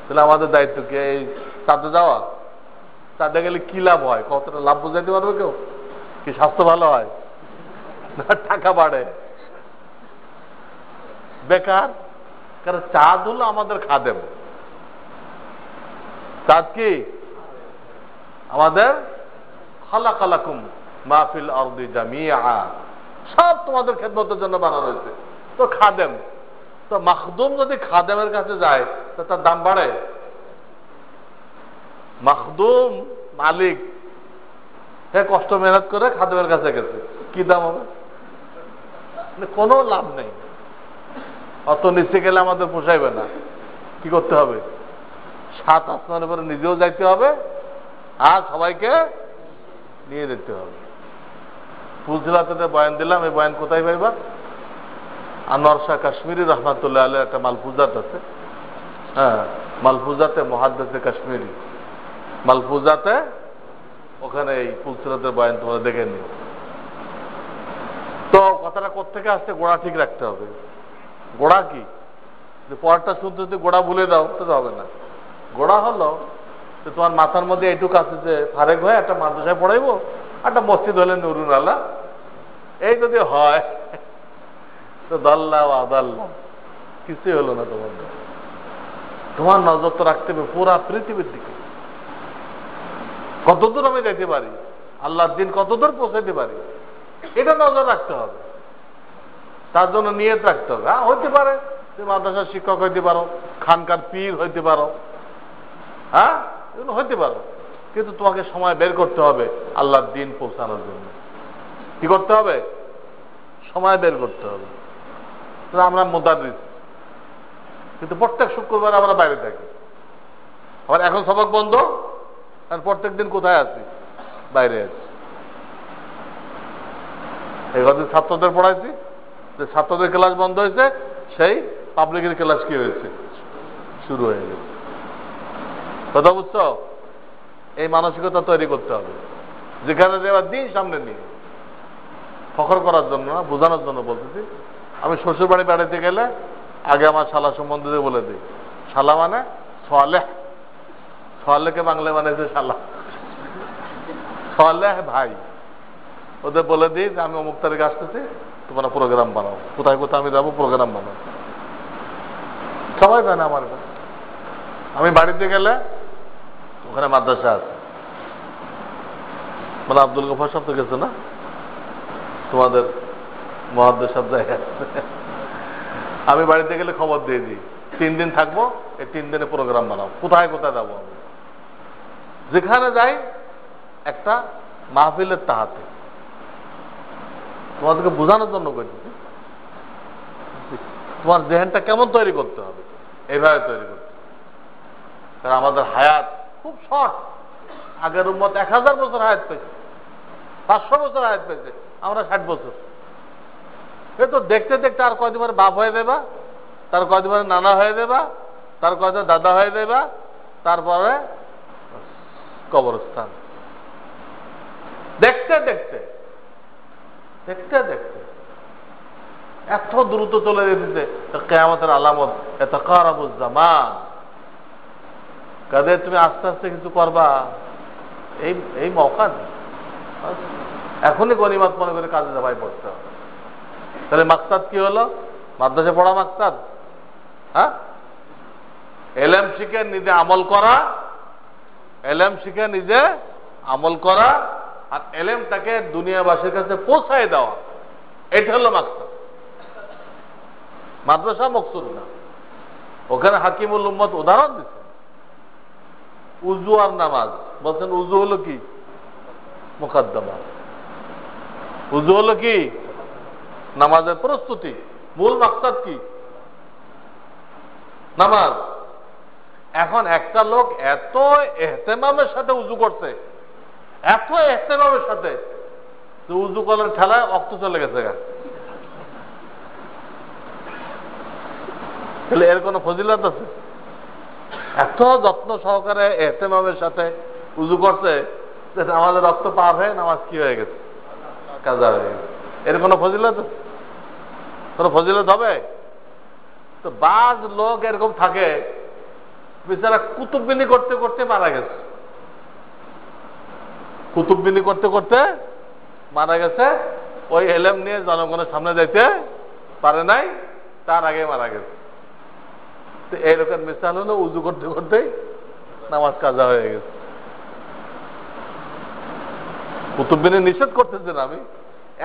তাহলে আমাদের দায়িত্ব কি এই চাঁদে যাওয়া? চাঁদে গেলে কি লাভ হয়? কতটা লাভ বুঝাইতে পারবে কেউ? কি স্বাস্থ্য ভালো হয় না টাকা বাড়ে? বেকার। কারণ চাঁদ হলো আমাদের খাদেম। চাঁদ কি আমাদের খালাকালাকুম মা ফিল আরদি জামিআ, সব তোমাদের খেদমতের জন্য বানানো হয়েছে। তো খাদেম, তো মাখদুম যদি খাদেমের কাছে যায় তো তার দাম বাড়ে? মাখদুম মালিক, সে কষ্ট মেহনত করে খাদেমের কাছে গেছে, কি দাম হবে? কোনো লাভ নেই। অত নিচে গেলে আমাদের পোষাইবে না। কি করতে হবে? 7 আসমানের পরে নিজেও যাইতে হবে আর সবাইকে নিয়ে যেতে হবে। ফুলসিরাতে বয়ান দিলাম, এই বয়ান কোথায় পাইবা? আনোয়ার শাহ কাশ্মীরি রহমাতুল্লাহ আলাইহি একটা মালফুজাত আছে, হ্যাঁ, মালফুজাতে মুহাদ্দিসে কাশ্মীরি, মালফুজাতে ওখানে এই ফুলসিরাতের বয়ান তোমরা দেখে নিও। তো কথাটা কোত্থেকে আসছে? গোড়া ঠিক রাখতে হবে। গোড়া কি? যে পরেরটা শুনতে যদি গোড়া ভুলে দাও তো হবে না। গোড়া হলো যে তোমার মাথার মধ্যে এইটুকু আছে যে ফারেক হয়ে একটা মাদ্রাসায় পড়াইবো, একটা মসজিদ হলে নুরুন আল্লাহ, এই যদি হয় তো দাল্লা আদাল্লা কিছুই হলো না। তোমার নজর তো রাখতে হবে পুরা পৃথিবীর দিকে, কতদূর আমি যেতে পারি, আল্লাহর দিন কতদূর পৌঁছাইতে পারি, এটা নজর রাখতে হবে। তার জন্য নিয়ত রাখতে হবে। হ্যাঁ, হইতে পারে তুমি মাদ্রাসার শিক্ষক হইতে পারো, খানকার পীর হইতে পারো, হ্যাঁ, এগুলো হইতে পারে, কিন্তু তোমাকে সময় বের করতে হবে আল্লাহর দিন পৌঁছানোর জন্য। কি করতে হবে? সময় বের করতে হবে। আমরা মুদাররিস, কিন্তু প্রত্যেক শুক্রবার আমরা বাইরে থাকি। আবার এখন সবক বন্ধ, কারণ প্রত্যেক দিন কোথায় আছি? বাইরে আছি। এই কদিন ছাত্রদের পড়াইছি, যে ছাত্রদের ক্লাস বন্ধ হয়েছে, সেই পাবলিকের ক্লাস কি হয়েছে? শুরু হয়ে গেছে। কথা বুঝছো? এই মানসিকতা তৈরি করতে হবে, যেখানে যাওয়ার দিন সামনে নিয়ে। ফখর করার জন্য না, বোঝানোর জন্য বলতেছি। আমি শ্বশুর বাড়ি বেড়াতে গেলে আগে আমার শালা সম্বন্ধে বলে দিই। শালা মানে সালেহ, সালেহকে বাংলায় বানাইছে শালা, সালেহ ভাই। ওদের বলে দিই যে আমি অমুক তারিখে আসতেছি, তোমরা প্রোগ্রাম বানাও, কোথায় কোথায় আমি যাবো প্রোগ্রাম বানাও। সবাই জানে আমার। আমি বাড়িতে গেলে ওখানে মাদ্রাসা আছে, মানে আব্দুল গফার সাহেব তো গেছে না, তোমাদের মহাদ্দেশ সব জায়গায়। আমি বাড়িতে গেলে খবর দিয়ে দিই 3 দিন থাকবো, এই 3 দিনে প্রোগ্রাম বানাও, কোথায় কোথায় যাবো। আমি যেখানে যাই একটা মাহফিলের তাহাতে, তোমাদেরকে বোঝানোর জন্য করছি। তোমার জেহেনটা কেমন তৈরি করতে হবে, এইভাবে তৈরি করতে হবে। কারণ আমাদের হায়াত খুব শর্ট। আগের উম্মত 1000 বছর হায়াত পেয়েছে, 500 বছর হায়াত পেয়েছে, আমরা 60 বছর। এ তো দেখতে দেখতে আর কয়দিন পরে বাপ হয়ে দেবা, তার কয়দিন পরে নানা হয়ে দেবা, তার কয়দিন দাদা হয়ে দেবা, তারপরে কবরস্থান। দেখতে দেখতে দেখতে দেখতে এত দ্রুত চলে যেতেছে। কিয়ামতের আলামত ইয়াতাকারাবুজ জামান। কাদের তুমি আস্তে আস্তে কিছু করবা, এই মৌকা নেই। এখনই গনিমত মনে করে কাজে যাবাই পড়তে হবে। তাহলে মাকসাদ কি হলো? মাদ্রাসা পড়া মাকসাদ? হ্যাঁ, এলেম শিখে নিজে আমল করা, এলেম শিখে নিজে আমল করা, আর এলেমটাকে দুনিয়াবাসীর কাছে পৌঁছায় দেওয়া, এটা হলো মাকসাদ। মাদ্রাসা মকসুদ না। ওখানে হাকিমুল উম্মত উদাহরণ দিচ্ছে উজু আর নামাজ। বলছেন উজু হলো কি? মুকদ্দমা। উজু হলো কি? নামাজের প্রস্তুতি। মূল মাকসাদ কি? নামাজ। এখন একটা লোক এত এহতেমামের সাথে উজু করছে, এত এহতেমামের সাথে, উজু করার ঠেলায় রক্ত চলে গেছে। তাহলে এর কোন ফজিলত আছে? এত যত্ন সহকারে এহতেমামের সাথে উজু করছে, আমাদের রক্ত পার হয়ে নামাজ কি হয়ে গেছে? কাজা হয়ে গেছে। এর কোন ফজিলত আছে? কোন ফজিলত হবে? তো বাজ লোক এরকম থাকে, বেচারা কুতুববিনি করতে করতে মারা গেছে। কুতুববিনি করতে করতে মারা গেছে। ওই এলেম নিয়ে জনগণের সামনে যাইতে পারে নাই, তার আগে মারা গেছে। তো এইরকম মিসাল হলো উজু করতে করতে নামাজ কাজা হয়ে গেছে। কুতুববিনি নিষেধ করতেছেন, আমি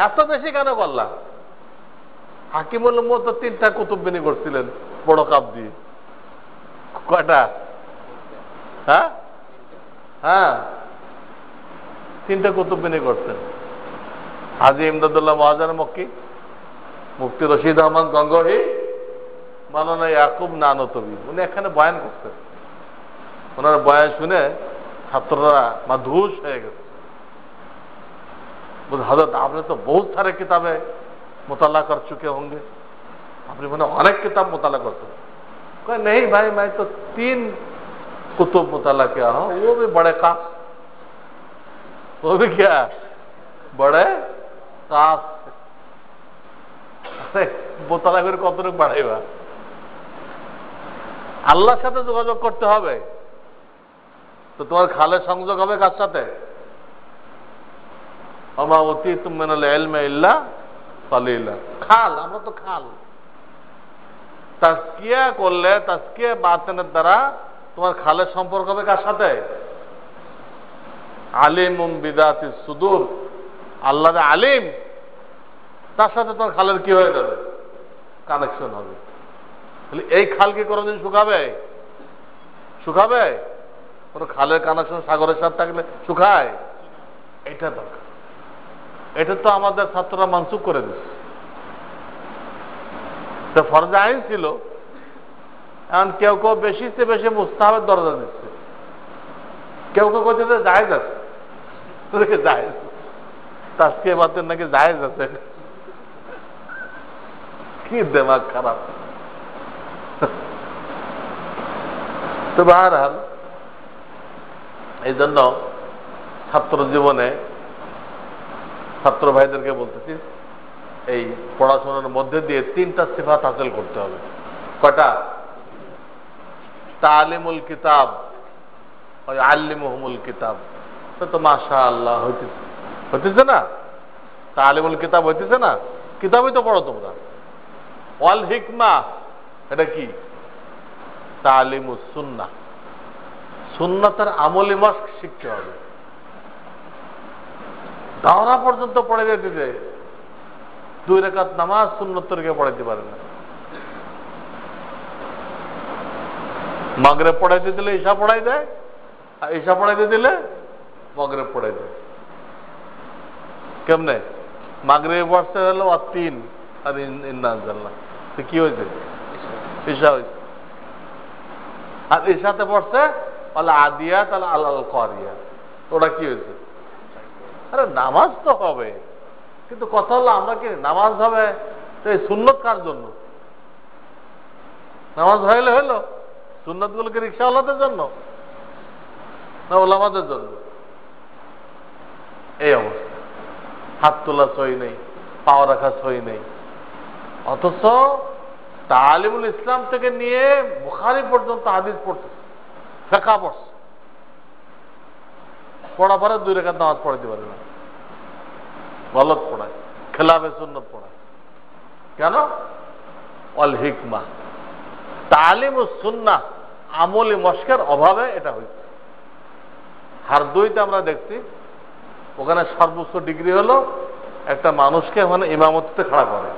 এত বেশি কেন করলাম? হাকিমুল উম্মত তো 3টা কুতুববিনি করছিলেন বড় কাপ দিয়ে। কয়টা? হ্যাঁ হ্যাঁ, 3টা কুতুববিনি করতেন। হাজী ইমদাদুল্লাহ মহাজার মক্কি, মুফতি রশিদ আহমদ গঙ্গোহী, মাওলানা ইয়াকুব নানতবী, উনি এখানে বয়ান করতেন। ওনার বয়ান শুনে ছাত্ররা মাদহুশ হয়ে গেছে। হযরত আপনি তো বহুত সারে কিতাবে मुताला कर चुके होंगे, आपने मैंने अनेक किताब मुताला करते? कहा नहीं भाई, मैं तो 3 कुतुब मुताला किया हूं, वो भी बड़े खास। वो भी क्या? बड़े खास। अरे मुताला করে কতটুকু বাড়াইবা? আল্লাহর সাথে যোগাযোগ করতে হবে। তো তোমার খালের সংযোগ হবে কার সাথে? ওমা উতীতুম মিনাল ইলমি ইল্লা কালিলা। খাল, আমরা তো খাল। তাজকিয়া করলে, তাজকিয়া বাতিনের দ্বারা তোমার খালের সম্পর্ক হবে কার সাথে? আলিমুম বিদাতিস সুদূর, আল্লাহর আলিম, তার সাথে তোমার খালের কি হয়ে যাবে? কানেকশন হবে। তাহলে এই খাল কি কোনোদিন শুকাবে? শুকাবে? কোনো খালের কানেকশন সাগরের সাথে থাকলে শুকায়? এটা দরকার। এটা তো আমাদের ছাত্ররা মানসুখ করে দিচ্ছে। তো ফরজে আইন ছিল, এখন কেউ কেউ বেশিতে বেশি মুস্তাহাবের দরজা দিচ্ছে, কেউ কেউ করছে যে জায়েজ আছে, জায়েজ তাসকিয়া বাতের নাকি জায়েজ আছে। কি দেমাগ খারাপ। তো বাহরহাল এই জন্য ছাত্র জীবনে ছাত্র ভাইদেরকে বলতেছি, এই পড়াশোনার মধ্যে দিয়ে 3টা সিফাত হাসিল করতে হবে। কয়টা? তালিমুল কিতাব, আল্লিমুহুমুল কিতাব। তো মাশাআল্লাহ হইতেছে না? তালিমুল কিতাব হইতেছে না? কিতাবই তো পড়ো তোমরা। ওয়াল হিকমা, এটা কি? তালিমুস সুন্নাহ, সুন্নাতের আমলি মাস্ক শিখতে হবে। দাওরা পর্যন্ত পড়ে যেতে যে 2 রাকাত নামাজ সুন্নতকে পড়াইতে পারে না। মাগরিব পড়াইতে দিলে ঈশা পড়াই দেয়, আর ঈশা পড়াইতে দিলে মাগরিব পড়াই দেয়। কেমনে? মাগরিব পড়তে হলো আর 3 আর ইন্না আনজালনা, তো কি হয়েছে? ঈশা হয়েছে। আর ঈশাতে পড়ছে আল আদিয়াত আল আল কারিয়াত, ওটা কি হয়েছে? আরে নামাজ তো হবে, কিন্তু কথা হলো আমরা কি নামাজ হবে তো এই সুন্নত কার জন্য? নামাজ হইলে হইলো, সুন্নত গুলোকে রিক্সাওয়ালাদের জন্য না ওলামাদের জন্য? এই অবস্থা। হাত তোলা সই নেই, পাও রাখা সই নেই। অথচ তালিমুল ইসলাম থেকে নিয়ে বুখারী পর্যন্ত হাদিস পড়ছে, ফিকহ পড়ছে, পড়া পরে 2 রাকাত নামাজ পড়াইতে পারে না, গলত পড়ায়, খেলাফে সুন্নত পড়ায়। কেন? ওয়াল হিকমা, তালিমুস সুন্নাহ, আমলি মশকের অভাবে এটা হয়েছে। হারদুইতে আমরা দেখছি, ওখানে সর্বোচ্চ ডিগ্রি হলো একটা মানুষকে ওখানে ইমামতিতে খাড়া করে।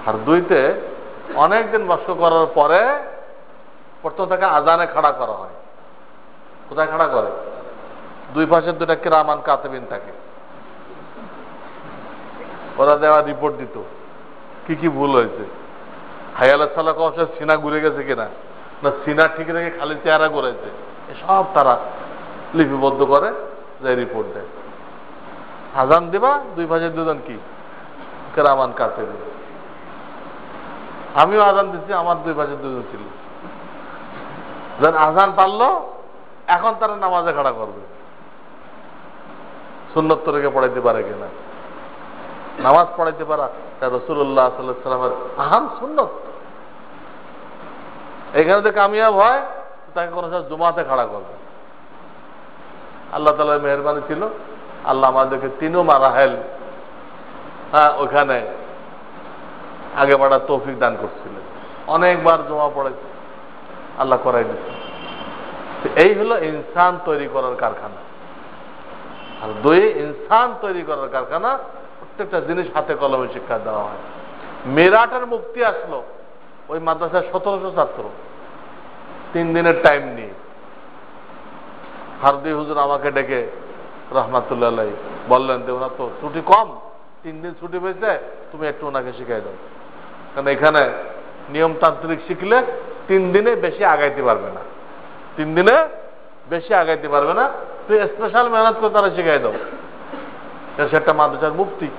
হারদুইতে অনেকদিন মশক করার পরে প্রথম তাকে আজানে খাড়া করা হয়। কোথায় খাড়া করে? 2 পাশে 2টা কিরামান কাতিবিন থাকে, ওরা দেওয়া রিপোর্ট দিত কি কি ভুল হয়েছে। হায়াল সালা কবসে সিনা ঘুরে গেছে কিনা, না সিনা ঠিক রেখে খালি চেহারা করেছে, এসব তারা লিপিবদ্ধ করে, যে রিপোর্ট দেয়। আজান দিবা 2 পাশে 2জন কি কিরামান কাতিবিন। আমিও আজান দিচ্ছি, আমার 2 পাশে 2জন ছিল। যেন আজান পারলো, এখন তারা নামাজে খাড়া করবে, সুন্নত তরিকে পড়াইতে পারে কিনা। নামাজ পড়াইতে পারা তা রাসূলুল্লাহ সাল্লাল্লাহু আলাইহি ওয়াসাল্লামের আহাম সুন্নত। এখানে যে কামিয়াব হয়, তাকে কোনো সময় জুমাতে খাড়া করবে। আল্লাহ তাআলার মেহেরবানি ছিল, আল্লাহ আমাদেরকে 3 মারাহেল ওইখানে আগে বাড়ার তৌফিক দান করছিলেন। অনেকবার জমা পড়েছে, আল্লাহ করাই দিচ্ছে। এই হলো ইনসান তৈরি করার কারখানা। আর 2 ইনসান তৈরি করার কারখানা, প্রত্যেকটা জিনিস হাতে কলমে শিক্ষা দেওয়া হয়। মেরাটের মুক্তি আসলো ওই মাদ্রাসার 1700 ছাত্র 3 দিনের টাইম নিয়ে। হারদি হুজুর আমাকে ডেকে রহমাতুল্লাহ আলাইহি বললেন যে ওনার তো ছুটি কম, 3 দিন ছুটি পেয়েছে, তুমি একটু ওনাকে শিখাই দাও। কারণ এখানে নিয়মতান্ত্রিক শিখলে 3 দিনে বেশি আগাইতে পারবে না, 3 দিনে বেশি আগাইতে পারবে না, তুই স্পেশাল মেহনত করে তারা শিখাই দাও। সে একটা মাদ্রাসার মুফতি,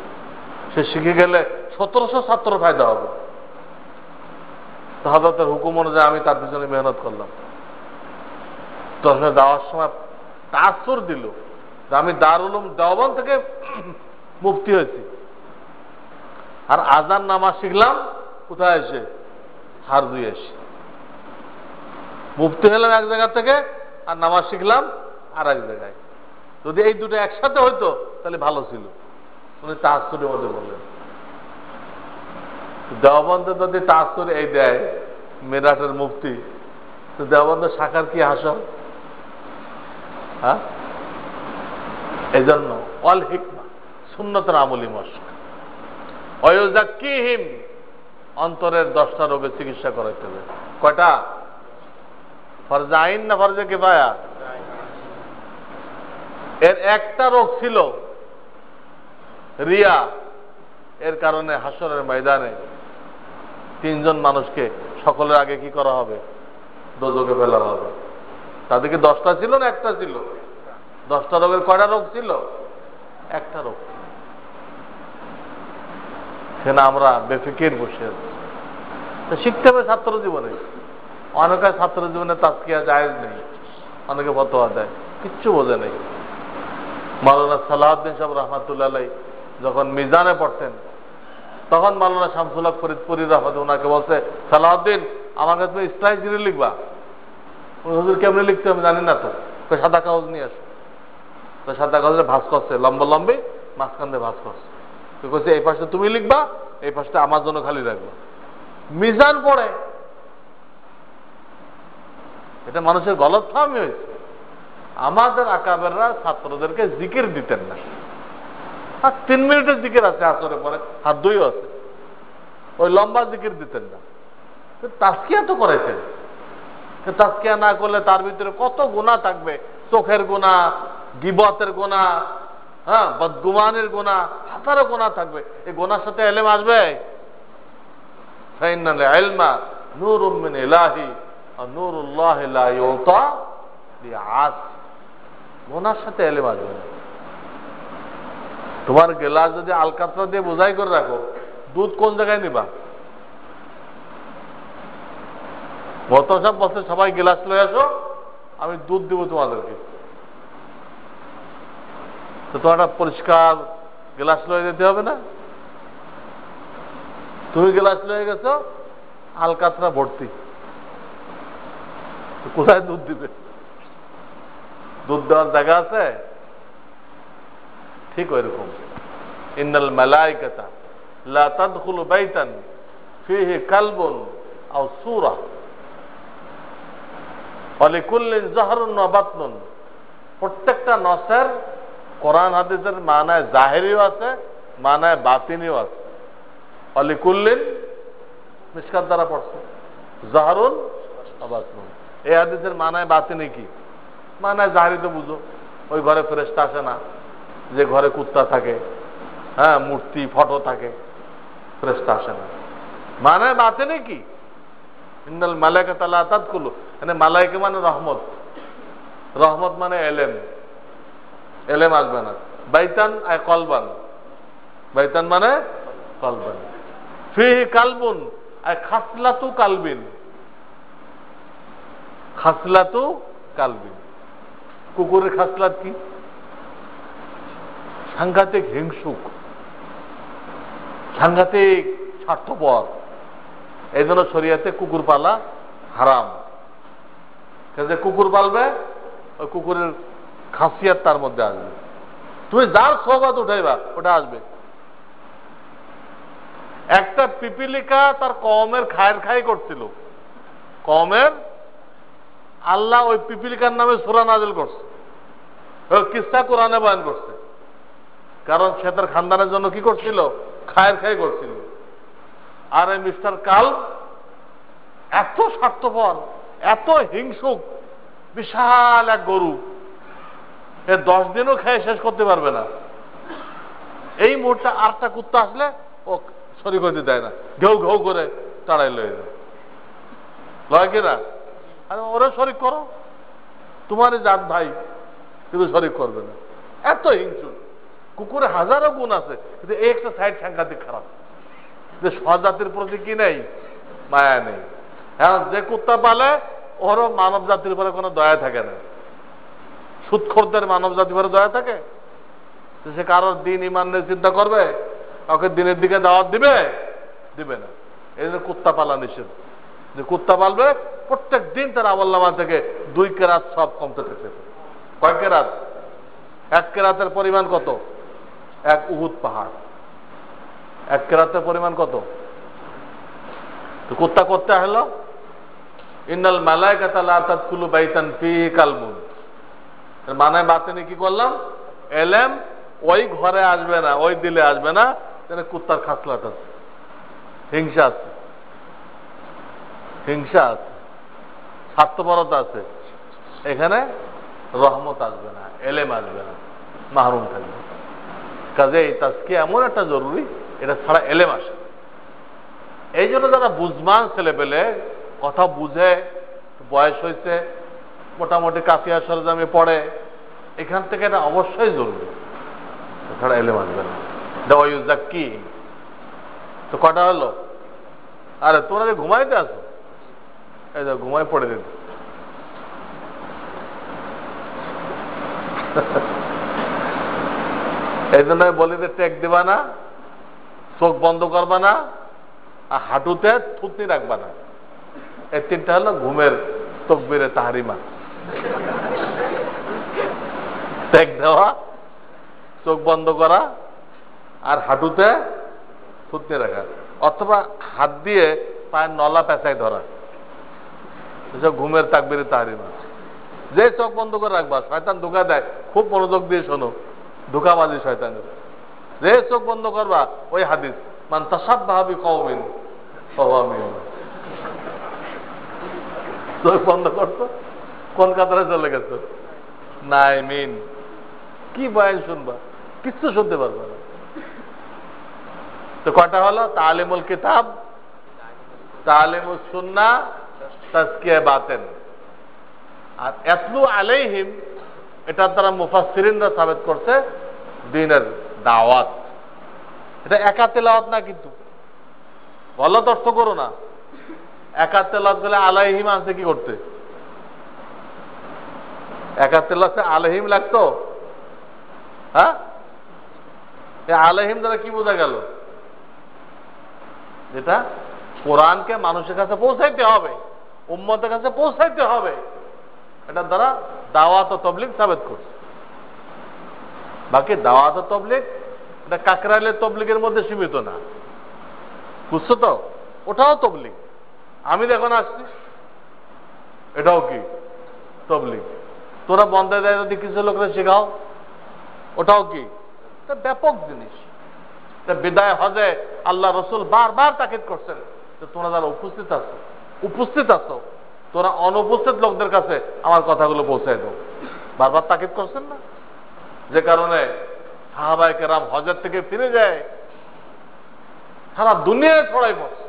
সে শিখে গেলে 1700 ছাত্র ফায়দা হবে। তো হযরতের হুকুম অনুযায়ী আমি তার পিছনে মেহনত করলাম। তো যাওয়ার সময় তাসুর দিল যে আমি দারুল উলুম দেওবন্দ থেকে মুফতি হয়েছি, আর আজান নামাজ শিখলাম কোথায় এসে? হারদুই এসে। মুফতি হলাম এক জায়গা থেকে, আর নামাজ শিখলাম আর এক জায়গায়। যদি এই দুটো একসাথে হইতো তাহলে ভালো ছিল। উনি তাসুরের মধ্যে বললেন, দেওবন্দে যদি তাসুর এই দেয় মেরাটের মুফতি, তো দেওবন্দের শাখার কি হাসল? হ্যাঁ, এই জন্য অল হিকমা, সুন্নতের আমলি মশক, অয়ুজাক্কিহিম, অন্তরের 10টা রোগের চিকিৎসা করাইতে হবে। কয়টা? ফরজে আইন না ফরজে কিফায়া? এর একটা রোগ ছিল রিয়া। এর কারণে হাসরের ময়দানে 3 জন মানুষকে সকলের আগে কি করা হবে? দোজখে ফেলা হবে। তাদের কি 10টা ছিল না একটা ছিল? 10টা রোগের কয়টা রোগ ছিল? একটা রোগ। সেখানে আমরা বেফিকির বসে আছি। শিখতে হবে ছাত্র জীবনে। অনেকে ছাত্র জীবনে তাজকিয়া জায়েজ নেই, অনেকে ফতোয়া দেয়, কিচ্ছু বোঝে নেই। মাওলানা সালাউদ্দিন সাহেব রহমাতুল্লাহ আলাইহি যখন মিজানে পড়তেন, তখন মাওলানা শামসুল হক ফরিদপুরি রহমাতুল্লাহ ওনাকে বলছে, সালাউদ্দিন আমাকে তুমি ইসলাহি জিরে লিখবা। হুজুর কেমনি লিখতে আমি জানি না তো। সাদা কাগজ নিয়ে আসো। তো সাদা কাগজে ভাঁজ করছে, লম্বা লম্বি, মাঝখান দিয়ে ভাঁজ করছে। তো বলছে এই পাশটা তুমি লিখবা, এই পাশটা আমার জন্য খালি রাখবা। মিজান পড়ে। এটা মানুষের গলতফাহমি হয়েছে। আমাদের আকাবেররা ছাত্রদেরকে জিকির দিতেন না। আর 3 মিনিটের জিকির আছে আসরে পরে, হাত দুইও আছে, ওই লম্বা জিকির দিতেন না। তাজকিয়া তো করেছেন। তাজকিয়া না করলে তার ভিতরে কত গুনাহ থাকবে, চোখের গুনাহ, গিবতের গুনাহ, হ্যাঁ, বদগুমানের গুনাহ, হাজারো গুনাহ থাকবে। এই গুনাহর সাথে ইলম আসবে? ফাইনাল ইলমা নূরুম মিন ইলাহি আর নূরুল্লাহি লা ইউতা বিআস। গুনাহর সাথে ইলম আসবে না। তোমার গ্লাস যদি আলকাতরা দিয়ে বোঝাই করে রাখো, দুধ কোন জায়গায় নিবা? গত সব বছর সবাই গ্লাস লয়ে আসো, আমি দুধ দিব তোমাদেরকে। তো তোমার একটা পরিষ্কার গ্লাস লয়ে যেতে হবে না? তুমি গ্লাস লয়ে গেছো, আলকাতরা ভর্তি, কোথায় দুধ দিবে? দুধ দেওয়ার জায়গা আছে? ঠিক ওই রকম। ইন্নাল মালাইকাতা লা তাদখুলু বাইতান ফীহি কালবুন আও সূরা ওয়া লিকুল্লিন যাহরুন ওয়া বাতনুন। প্রত্যেকটা নসের কোরআন হাদিসের মানায় জাহেরিও আছে, মানায় বাতিনিও আছে। ওয়া লিকুল্লিন মিশকাত দ্বারা পড়ছে যাহরুন ওয়া বাতনুন। এই হাদিসের মানায় বাতিনি কি? মানায় জাহেরি তো বুঝো, ওই ঘরে ফেরেশতা আসে না, যে ঘরে কুত্তা থাকে, হ্যাঁ, মূর্তি ফটো থাকে, ফেরেশতা আসে না। মানে বাতিনি কি? ইন্নাল মালাইকাতা লা তাদখুলু, মানে মালাইকা মানে রহমত, রহমত মানে এলেম, এলেম আসবে না। বাইতান আয় কলবান, বাইতান মানে কলবান। ফিহি কালবুন আয় খাসলাতু কালবিন, খাসলাতু কালবিন। কুকুরের খাসলাত কি? সাংঘাতিক হিংসুক, সাংঘাতিক স্বার্থপর। এই জন্য শরিয়াতে কুকুর পালা হারাম। যে কুকুর পালবে, ওই কুকুরের খাসিয়াত তার মধ্যে আসবে। তুমি যার সোহবত উঠাইবা ওটা আসবে। একটা পিপিলিকা তার কওমের খায়ের খাই করছিল, কওমের আল্লাহ ওই পিপিলিকার নামে সূরা নাযিল করছে, ওই কিসসা কোরআনে বয়ান করছে। কারণ সে তার খানদানের জন্য কি করছিল? খায়ের খাই করছিল। আর এই মিস্টার কাল এত স্বার্থপর, এত হিংসুক, বিশাল এক গরু, এ 10 দিনও খেয়ে শেষ করতে পারবে না। এই মুহূর্তে আরেকটা কুত্তা আসলে ও শরীক হইতে দেয় না, ঘেউ ঘেউ করে তাড়াই লয়ে যায়, লয় কিনা? আরে ওরা শরীক করো, তোমারই জাত ভাই, কিন্তু শরীক করবে না। এত হিংসুক। কুকুরে হাজারো গুণ আছে, কিন্তু এই একটা সাইড সাংঘাতিক খারাপ, যে স্বজাতির প্রতি কি নেই? মায়া নেই। হ্যাঁ, যে কুত্তা পালে ওরও মানব জাতির উপরে কোনো দয়া থাকে না। সুদখোরদের মানব জাতির উপরে দয়া থাকে? সে কারোর দিন ইমানের চিন্তা করবে? কাউকে দিনের দিকে দাওয়াত দিবে? দিবে না। এই জন্য কুত্তা পালা নিষেধ। যে কুত্তা পালবে প্রত্যেক দিন তার আমলনামা থেকে 2 কেরাত সব কমতে থাকে। কয় কেরাত? 1 কেরাতের পরিমাণ কত? 1 উহুদ পাহাড়। 1 কেরাতের পরিমাণ কত? তো কুত্তা করতে হলো ইন্নাল মালাইকাতা লা তাদখুলু বাইতান ফীহি কালবুন। এর মানে বাতিনি কি করলাম? এলেম ওই ঘরে আসবে না, ওই দিলে আসবে না, যেন কুত্তার খাসলাত আছে, হিংসা আছে, হিংসা আছে, স্বার্থপরতা আছে, এখানে রহমত আসবে না, এলেম আসবে না, মাহরুম থাকবে। কাজে এই তাজকিয়া এমন একটা জরুরি, এটা ছাড়া এলেম আসে। এই জন্য যারা বুঝমান ছেলে পেলে, কথা বুঝে, বয়স হয়েছে, মোটামুটি কাফিয়া সরজামে পড়ে, এখান থেকে এটা অবশ্যই জরুরি, এছাড়া এলেম আসবে না। কি তো কটা হলো? আরে তোমরা যে ঘুমাইতে আসো, এই যে ঘুমাই পড়ে দিত। এই জন্য বলি যে টেক দিবা না, চোখ বন্ধ করবা না, আর হাঁটুতে থুতনি রাখবা না। এই তিনটা হলো ঘুমের তকবীরে তাহরিমা। টেক দেওয়া, চোখ বন্ধ করা, আর হাঁটুতে থুতনি রাখা, অথবা হাত দিয়ে পায়ের নলা পেঁচাই ধরা, এসব ঘুমের তাকবীরে তাহরিমা। যে চোখ বন্ধ করে রাখবা, শয়তান ধোকা দেয়, খুব মনোযোগ দিয়ে শোনো, ধোকাবাজি শয়তানের। যে চোখ বন্ধ করবা, ওই হাদিস, মান তাসাব্বাহা বিকওমিন ফাহুয়া মিনহুম। চোখ বন্ধ করতো, কোন কাতারে চলে গেছো? নাইমিন। কি বয়ান শুনবা? কিচ্ছু শুনতে পারবে না। তো কটা হলো? তালিমুল কিতাব, তালিমুস সুন্নাহ, তাজকিয়া বাতেন। আর ইয়াতলু আলাইহিম, এটার দ্বারা মুফাসসিরিনরা সাবেত করছে দ্বীনের দাওয়াত। এটা একা তেলাওয়াত না, কিন্তু গলত অর্থ করো না। একা তেলাওয়াত গেলে আলাইহিম আছে কি করতে? একা তেলাওয়াতে আলাইহিম লাগতো? হ্যাঁ, আলাইহিম দ্বারা কি বোঝা গেল? যেটা কোরআনকে মানুষের কাছে পৌঁছাইতে হবে, উম্মতের কাছে পৌঁছাইতে হবে, এটার দ্বারা দাওয়াত ও তবলিগ সাবেত করছে। বাকি দাওয়াত ও তবলিগ এটা কাকরাইলের তবলিগের মধ্যে সীমিত না, বুঝছো তো? ওটাও তবলিগ। আমি এখন আসছি, এটাও কি তবলিগ। তোরা বন্ধে দেয় যদি কিছু লোকরা শেখাও, ওটাও কি? এটা ব্যাপক জিনিস। বিদায় হজে আল্লাহ রসুল বারবার তাকিদ করছেন যে তোমরা যারা উপস্থিত আছো, তোরা অনুপস্থিত লোকদের কাছে আমার কথাগুলো পৌঁছায় দাও। বারবার তাকিদ করছেন না? যে কারণে সাহাবায়ে কেরাম হজের থেকে ফিরে যায়, সারা দুনিয়ায় ছড়াই পড়ছে।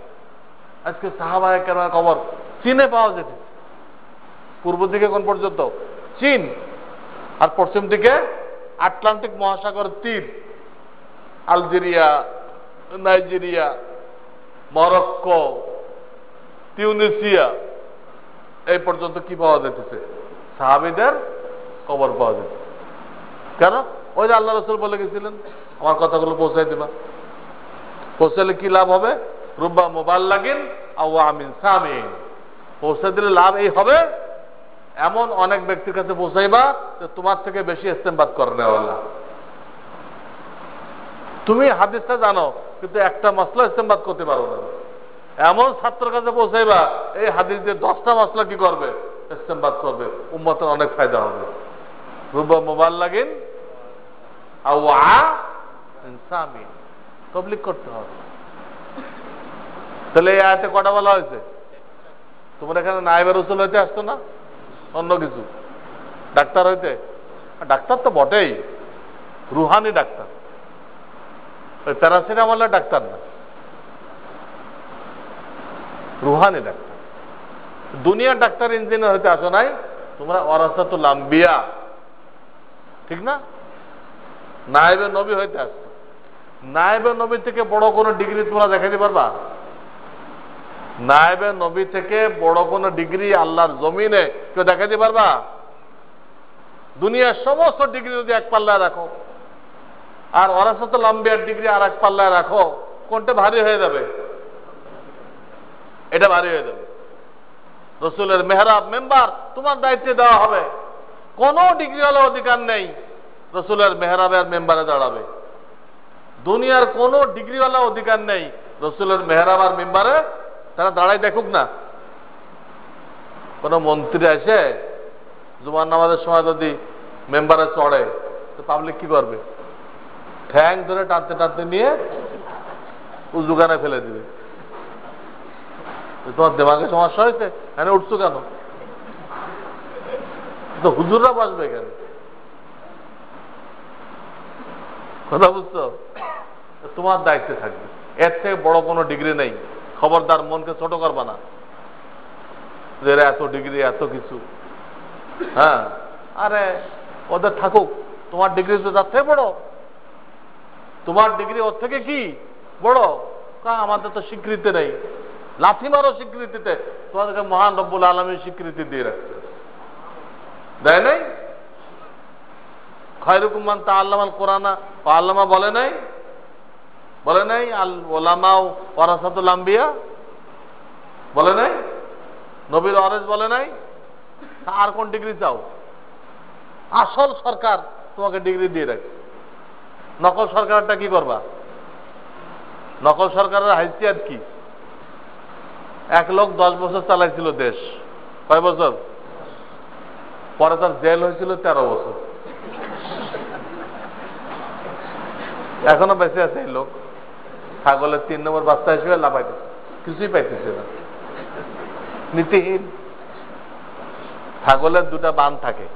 আজকে সাহাবায়ে কেরামের খবর চীনে পাওয়া যেত। পূর্ব দিকে কোন পর্যন্ত? চীন। আর পশ্চিম দিকে আটলান্টিক মহাসাগরের তীর, আলজেরিয়া, নাইজেরিয়া, মরক্কো, তিউনিসিয়া, এই পর্যন্ত কি পাওয়া যেতেছে? সাহাবীদের খবর পাওয়া যেত। কেন? ওই যে আল্লাহ রাসূল বলে গেছিলেন আমার কথাগুলো পৌঁছাই দিবা। পৌঁছালে কি লাভ হবে? রুব্বা মুবাল্লাগিন আও আমিন সামিন। পৌঁছে দিলে লাভ এই হবে, এমন অনেক ব্যক্তির কাছে পৌঁছাইবা যে তোমার থেকে বেশি ইস্তেমবাদ করে নেওয়ালা। তুমি হাদিসটা জানো, কিন্তু একটা মাসলা ইস্তেমবাদ করতে পারো না। এমন ছাত্রের কাছে পৌঁছাইবা, এই হাদিস দিয়ে 10টা মাসলা কি করবে? ইস্তেমবাদ করবে। উম্মতের অনেক ফায়দা হবে। রুব্বা মুবাল্লাগিন আও আমিন সামিন। তাবলীগ করতে হবে। তাহলে এই আয়াতে কটা বলা হয়েছে? তোমরা এখানে নায়েবে রাসূল হইতে আসতো না, অন্য কিছু ডাক্তার হইতে? ডাক্তার তো বটেই, রুহানি ডাক্তার, প্যারাসিটামলের ডাক্তার না, রুহানি ডাক্তার। দুনিয়ার ডাক্তার ইঞ্জিনিয়ার হইতে আসো নাই, তোমরা ওয়ারাসাতুল আম্বিয়া, ঠিক না? নায়েবে নবী হইতে আসতো। নায়েবে নবী থেকে বড় কোনো ডিগ্রি তোমরা দেখাইতে পারবা? নায়েবে নবী থেকে বড় কোন ডিগ্রি আল্লাহর জমিনে কেউ দেখাতে পারবা? দুনিয়ার সমস্ত ডিগ্রি যদি এক পাল্লায় রাখো, আর ওয়ারাসাতুল আম্বিয়ার ডিগ্রি আর এক পাল্লায় রাখো, কোনটা ভারী হয়ে যাবে? এটা ভারী হয়ে যাবে। রসুলের মেহরাব, মেম্বার তোমার দায়িত্বে দেওয়া হবে। কোন ডিগ্রিওয়ালা অধিকার নেই রসুলের মেহরাবে আর মেম্বারে দাঁড়াবে। দুনিয়ার কোন ডিগ্রিওয়ালা অধিকার নেই রসুলের মেহরাব আর মেম্বারে তারা দাঁড়াই দেখুক না। কোন মন্ত্রী এসে জুমার নামাজের সময় যদি মেম্বারে চড়ে, তো পাবলিক কি করবে? ঠ্যাং ধরে টানতে টানতে নিয়ে উজুগানে ফেলে দিবে। তোমার দেমাগে সমস্যা হয়েছে, এখানে উঠছো কেন? তো হুজুররা বসবে এখানে, কথা বুঝছো? তোমার দায়িত্বে থাকবে। এর থেকে বড় কোনো ডিগ্রি নেই। খবরদার মনকে ছোট করবা না যে এত ডিগ্রি এত কিছু। হ্যাঁ, আরে ওদের থাকুক, তোমার ডিগ্রি তো তার থেকে বড়। তোমার ডিগ্রি ওর থেকে কি বড়? আমাদের তো স্বীকৃতি নেই। লাথি মারো স্বীকৃতিতে, তোমাদেরকে মহান রব্বুল আলামিন স্বীকৃতি দিয়ে রাখছে, দেয় নাই? খায়রুকুম মান তাআল্লামাল কুরআনা ওয়া আল্লামা বলে নাই? বলে নাই? আল উলামা ওয়ারাসাতুল আম্বিয়া বলে নাই? নবীর ওয়ারিস বলে নাই? আর কোন ডিগ্রি চাও? আসল সরকার তোমাকে ডিগ্রি দিয়ে রাখে। নকল সরকারটা কি করবা? নকল সরকারের হাইসিয়াত কি? এক লোক 10 বছর চালাইছিল দেশ। কয় বছর? পরে তার জেল হয়েছিল 13 বছর। এখনো বেঁচে আছে এই লোক। ছাগলের 3 নম্বর বাচ্চা হিসেবে লাফাইতেছে, কিছুই পাইতেছে না, নীতিহীন। ছাগলের 2টা বান থাকে,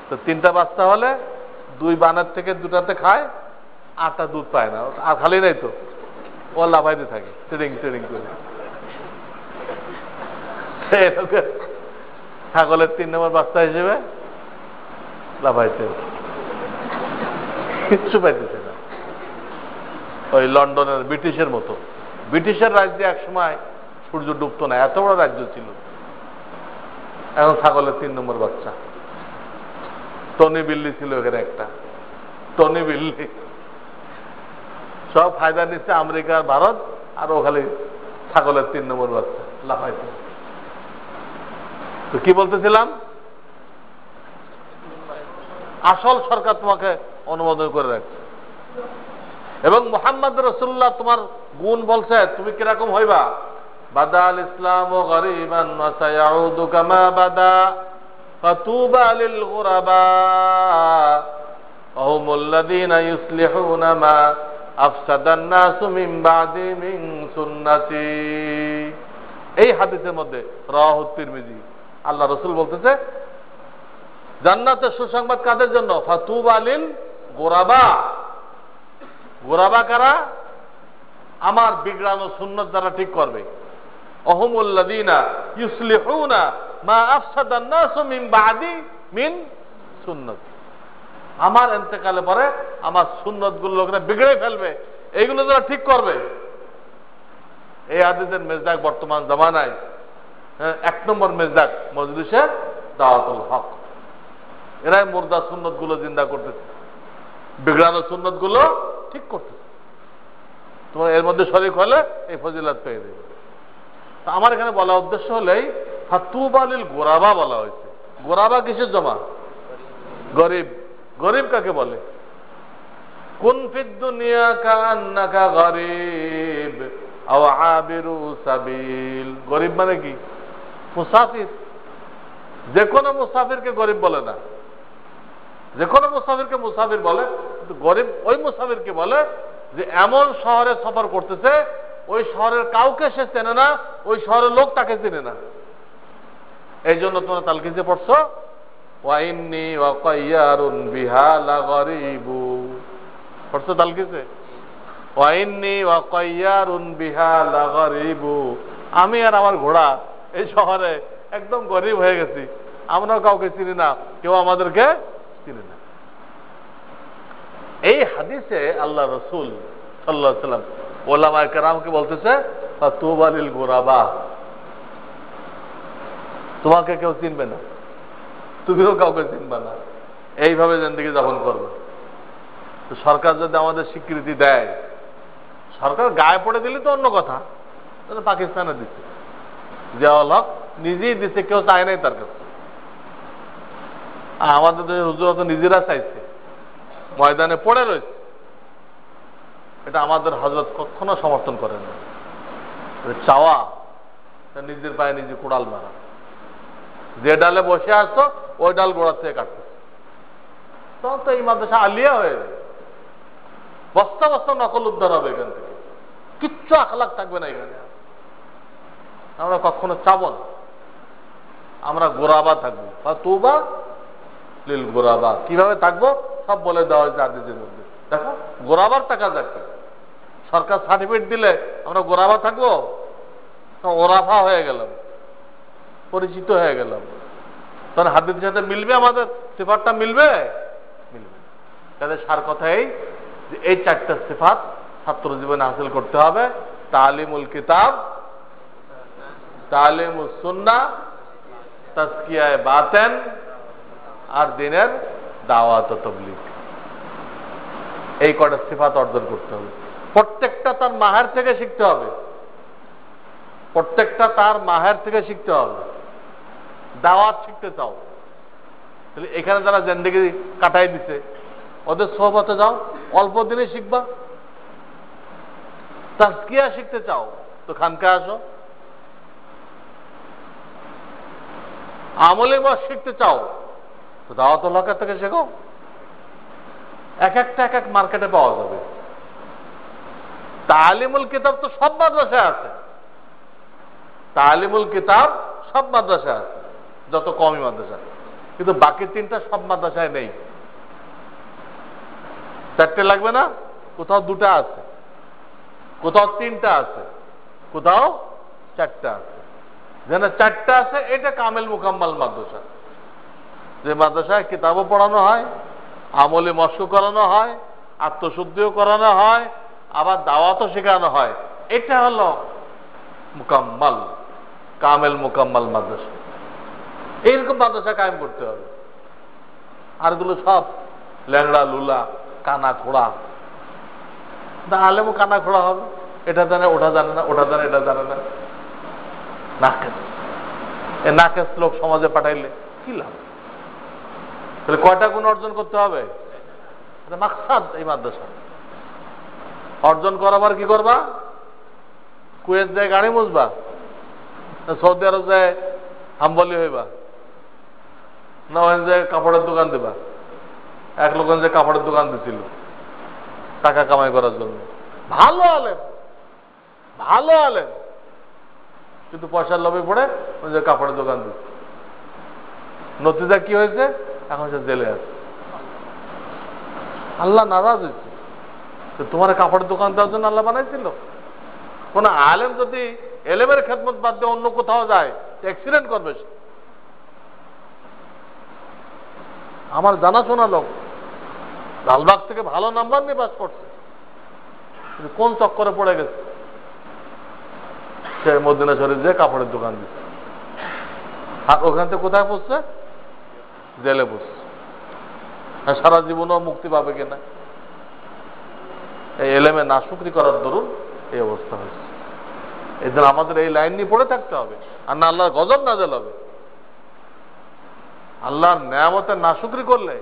তো 3টা বাচ্চা হলে 2 বানের থেকে 2টাতে খায়, 8টা দুধ পায় না। আর খালি নাই তো, ও লাফাইতে থাকে ট্রেডিং ট্রেডিং করে। ছাগলের 3 নম্বর বাচ্চা হিসেবে লাফাইতে, কিচ্ছু পাইতেছে না। ওই লন্ডনের ব্রিটিশের মতো। ব্রিটিশের রাজ্যে এক সময় সূর্য ডুবতো না, এত বড় রাজ্য ছিল। এখন ছাগলের 3 নম্বর বাচ্চা। টনি বিল্লি ছিল এখানে একটা, টনি বিল্লি। সব ফায়দা নিচ্ছে আমেরিকা ভারত, আর ও খালি ছাগলের 3 নম্বর বাচ্চা লাফাইছে। তো কি বলতেছিলাম? আসল সরকার তোমাকে অনুমোদন করে রাখছে। এবং মুহাম্মদ রাসূলুল্লাহ তোমার গুণ বলছে, তুমি কিরকম হইবা? বাদাল ইসলাম গরিবান ওয়া সায়াউদু কামা বাদা ফাতুবা লিল গুরাবা ওয়া হুমুল্লাযীনা ইউসলিহুনা মা আফসাদান নাসু মিন বাদি মিন সুন্নতি। এই হাদিসের মধ্যে রাওয়াহু তিরমিজি, আল্লাহ রাসূল বলতেছে জান্নাতের সুসংবাদ কাদের জন্য? ফাতুবা লিল গুরাবা। গুরাবা কারা? আমার বিগড়ানো সুন্নাত যারা ঠিক করবে। অহুমুল্লাযীনা ইউসলিহুনা মা আফসাদান নাসু মিন বাদি মিন সুন্নতি। আমার ইন্তেকালে পরে আমার সুন্নতগুলো লোকেরা বিগড়ে ফেলবে, এইগুলো যারা ঠিক করবে। এই হাদিসের মেজদাক বর্তমান জামানায় 1 নম্বর মেজদাক মজলিসে দাওয়াতুল হক। এরাই মুর্দা সুন্নতগুলো জিন্দা করতেছে, বিগড়ানো সুন্নতগুলো ঠিক করতেছে। তোমার এর মধ্যে শরীক হলে এই ফজিলত পেয়ে দেবে। আমার এখানে বলা উদ্দেশ্য হলেই ফাতুবা লিল গুরাবা বলা হয়েছে। গুরাবা কিসের জমা? গরিব। গরিব কাকে বলে? কুন ফিদ দুনিয়া কান্নাকা গরিব আও আবিরু সাবিল। গরিব মানে কি? মুসাফির। যে কোনো মুসাফিরকে গরিব বলে না, যে কোনো মুসাফিরকে মুসাফির বলে, কিন্তু গরিব ওই মুসাফিরকে বলে যে এমন শহরে সফর করতেছে ওই শহরের কাউকে সে চেনে না, ওই শহরের লোক তাকে চেনে না। এই জন্য তোমরা তালকিজে পড়ছো ওয়াইন্নি ওয়াকাইয়ারুন বিহা লা গরিবু। পড়ছো তালকিজে? ওয়াইন্নি ওয়াকাইয়ারুন বিহা লা গরিবু। আমি আর আমার ঘোড়া এই শহরে একদম গরিব হয়ে গেছি, আমরাও কাউকে চিনি না, কেউ আমাদেরকে চিনি না। এই হাদিসে আল্লাহ রাসূল সাল্লাল্লাহু আলাইহি ওয়াসাল্লাম ওলামায়ে কেরামকে বলতেছে ফাতুবা লিল গুরাবা। তোমাকে কেউ চিনবে না, তুমিও কাউকে চিনবে না, এইভাবে জিন্দেগি যাপন করবে। তো সরকার যদি আমাদের স্বীকৃতি দেয়, সরকার গায়ে পড়ে দিলে তো অন্য কথা। পাকিস্তানে দিচ্ছে, জিয়াউল হক নিজেই দিচ্ছে, কেউ চায় নাই তার কাছে। আমাদের হুজুর তো নিজেরা চাইছে, ময়দানে পড়ে রয়েছে। এটা আমাদের হযরত কখনো সমর্থন করেন না। চাওয়া নিজের পায়ে নিজে কোড়াল মারা। যে ডালে বসে আসতো ওই ডাল গোড়ার থেকে কাটতো। তখন তো এই মাদ্রাসা আলিয়া হয়ে যায়, বস্তা বস্তা নকল উদ্ধার হবে এখান থেকে, কিচ্ছু আখলাক থাকবে না এখানে। আমরা কখনো চাবো না। আমরা গোরাবা থাকবো, তুবা লিল গোরাবা। কিভাবে থাকবো সব বলে দেওয়া হয়েছে হাদিসের মধ্যে। দেখো গোরাবার টাকা যাচ্ছে, সরকার সার্টিফিকেট দিলে আমরা গোরাবা থাকবো, ওরাফা হয়ে গেলাম, পরিচিত হয়ে গেলাম। তখন হাদিসের সাথে মিলবে, আমাদের সিফাতটা মিলবে মিলবে। তাহলে সার কথা এই যে এই চারটা সিফাত ছাত্র জীবনে হাসিল করতে হবে। তালিমুল কিতাব, তালিমুস সুন্নাহ, তাজকিয়ায়ে বাতেন, আর দিনের দাওয়াত ও তাবলীগ। এই কটা সিফাত অর্জন করতে হবে। প্রত্যেকটা তার মাহের থেকে শিখতে হবে, প্রত্যেকটা তার মাহের থেকে শিখতে হবে। দাওয়াত শিখতে চাও তাহলে এখানে যারা জিন্দেগি কাটাই দিছে ওদের সোহবতে যাও, অল্প দিনে শিখবা। তাজকিয়া শিখতে চাও তো খানকা আসো। আমলে বা শিখতে চাও তো দাওয়াতুল হকের থেকে শেখো। এক একটা এক এক মার্কেটে পাওয়া যাবে। তালিমুল কিতাব তো সব মাদ্রাসায় আছে, তালিমুল কিতাব সব মাদ্রাসায় আছে, যত কমই মাদ্রাসা। কিন্তু বাকি তিনটা সব মাদ্রাসায় নেই। চারটে লাগবে না, কোথাও দুটা আছে, কোথাও তিনটা আছে, কোথাও চারটা আছে। যেখানে চারটা আছে এটা কামেল মুকাম্মাল মাদ্রাসা, যে মাদ্রাসায় কিতাবও পড়ানো হয়, আমলে মশক করানো হয়, আত্মশুদ্ধিও করানো হয়, আবার দাওয়াতও শেখানো হয়। এটা হলো মুকাম্মাল, কামেল মুকাম্মাল মাদ্রাসা। এইরকম মাদ্রাসা কায়েম করতে হবে। আরগুলো সব ল্যাংড়া লুলা, কানা খোড়া। আলেমও কানা খোড়া হবে, এটা জানে ওটা জানে না, ওটা জানে এটা জানে না। নাকেস, এ নাকেস লোক সমাজে পাঠাইলে কি লাভ? তাহলে কয়টা গুণ অর্জন করতে হবে? এটা মাকসাদ এই মাদ্রাসা অর্জন করাবার। কি করবা? কুয়েত যায় গাড়ি মুছবা, সৌদি আরব যায় হাম্বলি হইবা, না ওখানে যায় কাপড়ের দোকান দিবা। এক লোক যে কাপড়ের দোকান দিছিল টাকা কামাই করার জন্য, ভালো আলেম, ভালো আলেম, কিন্তু পয়সার লোভে পড়ে ওই যে কাপড়ের দোকান দিচ্ছে। নতিজা কি হয়েছে? এখন সে জেলে আছে। আল্লাহ নারাজ হয়েছে। তো তোমার কাপড়ের দোকান দেওয়ার জন্য আল্লাহ বানাইছিল? কোন আলেম যদি এলেমের খেদমত বাদ দিয়ে অন্য কোথাও যায় অ্যাক্সিডেন্ট করবে সে। আমার জানাশোনা লোক লালবাগ থেকে ভালো নাম্বার নিয়ে পাস করছে, কোন চক্করে পড়ে গেছে, সে মদিনা শরীফ যে কাপড়ের দোকান দিচ্ছে। আর ওখান থেকে কোথায় পড়ছে? জেলে পড়ছে। সারা জীবনও মুক্তি পাবে কিনা? এই এলেমে নাশুকরি করার দরুন এই অবস্থা হয়েছে। এই জন্য আমাদের এই লাইন নিয়ে পড়ে থাকতে হবে, আর না আল্লাহর গজব নাযিল হবে। আল্লাহর নেয়ামতের নাশুকরি করলে